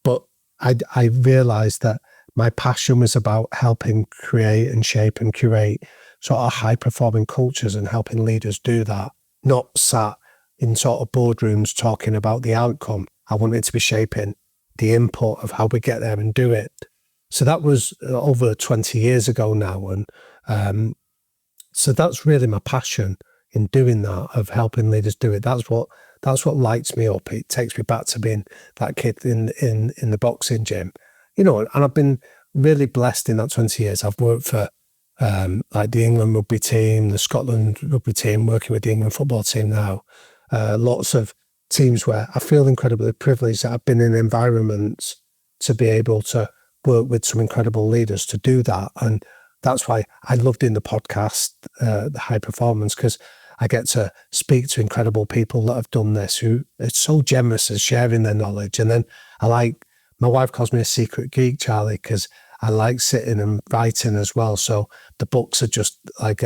But I realised that my passion was about helping create and shape and curate sort of high-performing cultures and helping leaders do that, not sat in sort of boardrooms talking about the outcome. I wanted to be shaping the input of how we get there and do it. So that was over 20 years ago now. And so that's really my passion in doing that, of helping leaders do it. That's what lights me up. It takes me back to being that kid in the boxing gym. You know, and I've been really blessed in that 20 years. I've worked for like the England rugby team, the Scotland rugby team, working with the England football team now. Lots of teams where I feel incredibly privileged that I've been in environments to be able to work with some incredible leaders to do that. And that's why I love doing the podcast, the High Performance, because I get to speak to incredible people that have done this, who are so generous at sharing their knowledge. And then my wife calls me a secret geek, Charlie, because I like sitting and writing as well. So the books are just like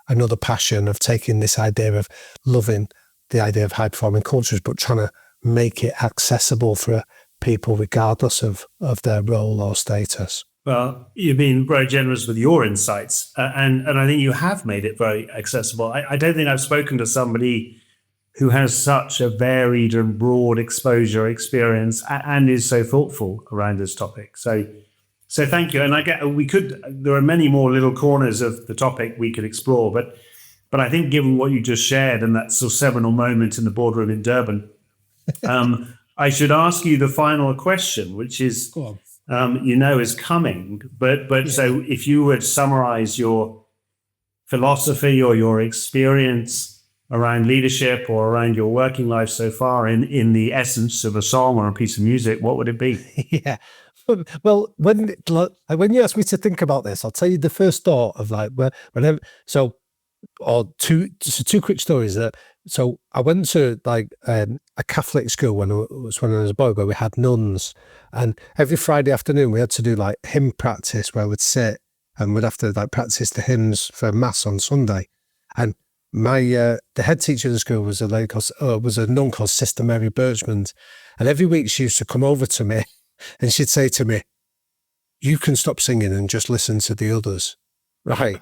another passion of taking this idea of loving the idea of high performing cultures, but trying to make it accessible for people regardless of their role or status. Well, you've been very generous with your insights, and I think you have made it very accessible. I don't think I've spoken to somebody who has such a varied and broad exposure experience and is so thoughtful around this topic. So thank you. And there are many more little corners of the topic we could explore, but I think given what you just shared and that sort of seminal moment in the boardroom in Durban, I should ask you the final question, which is, Go on. is coming. But so if you were to summarize your philosophy or your experience around leadership or around your working life so far in the essence of a song or a piece of music, what would it be? Yeah. Well, when you asked me to think about this, I'll tell you the first thought of two quick stories. So I went to a Catholic school when I was a boy, where we had nuns, and every Friday afternoon we had to do like hymn practice, where we'd sit and we'd have to practice the hymns for mass on Sunday. And the head teacher of the school was a nun called Sister Mary Birchmond, and every week she used to come over to me and she'd say to me, "You can stop singing and just listen to the others." Right.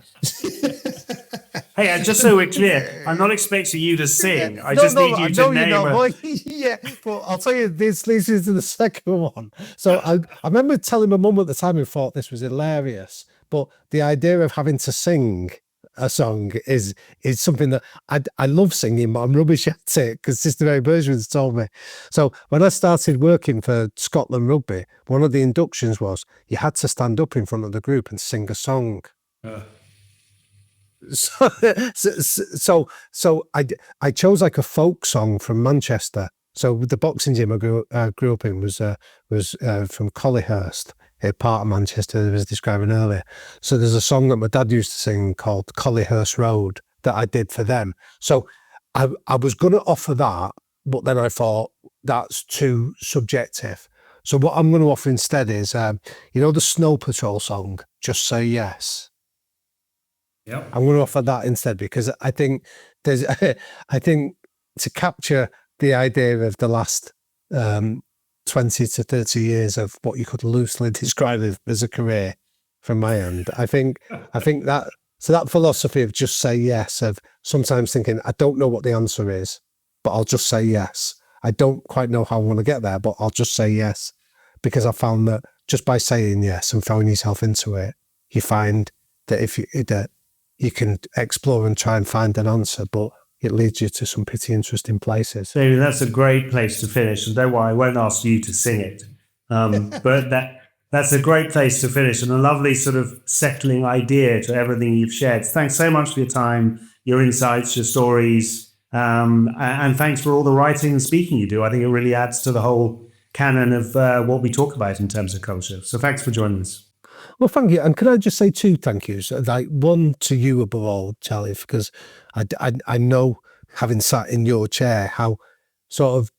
Hey, just so we're clear, I'm not expecting you to sing. I just need you to name it. Yeah, but I'll tell you, this leads into the second one. So I remember telling my mum at the time, who thought this was hilarious, but the idea of having to sing a song is something that I love singing, but I'm rubbish at it, because Sister Mary Bergeron's told me. So when I started working for Scotland Rugby, one of the inductions was you had to stand up in front of the group and sing a song. So I chose like a folk song from Manchester. So the boxing gym I grew up in was from Collyhurst, a part of Manchester that I was describing earlier. So there's a song that my dad used to sing called Collyhurst Road that I did for them. So I was going to offer that, but then I thought that's too subjective. So what I'm going to offer instead is, the Snow Patrol song, Just Say Yes. Yep. I'm going to offer that instead, because I think to capture the idea of the last 20 to 30 years of what you could loosely describe as a career from my end, I think that philosophy of just say yes, of sometimes thinking, I don't know what the answer is, but I'll just say yes. I don't quite know how I want to get there, but I'll just say yes, because I found that just by saying yes and throwing yourself into it, you find that you can explore and try and find an answer, but it leads you to some pretty interesting places. David, that's a great place to finish. And don't worry, I won't ask you to sing it. But that's a great place to finish, and a lovely sort of settling idea to everything you've shared. Thanks so much for your time, your insights, your stories, and thanks for all the writing and speaking you do. I think it really adds to the whole canon of what we talk about in terms of culture. So thanks for joining us. Well, thank you. And can I just say two thank yous? Like, one to you above all, Charlie, because I know, having sat in your chair, how sort of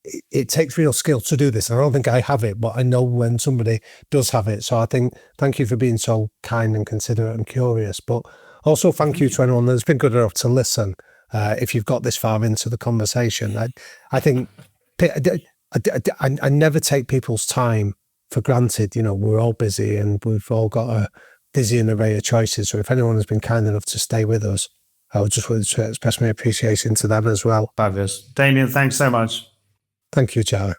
it takes real skill to do this. I don't think I have it, but I know when somebody does have it. So I think thank you for being so kind and considerate and curious. But also thank you to anyone that's been good enough to listen. If you've got this far into the conversation, I think I never take people's time for granted. We're all busy and we've all got a dizzying array of choices. So if anyone has been kind enough to stay with us, I would just want to express my appreciation to them as well. Fabulous. Damian, thanks so much. Thank you, Charlie.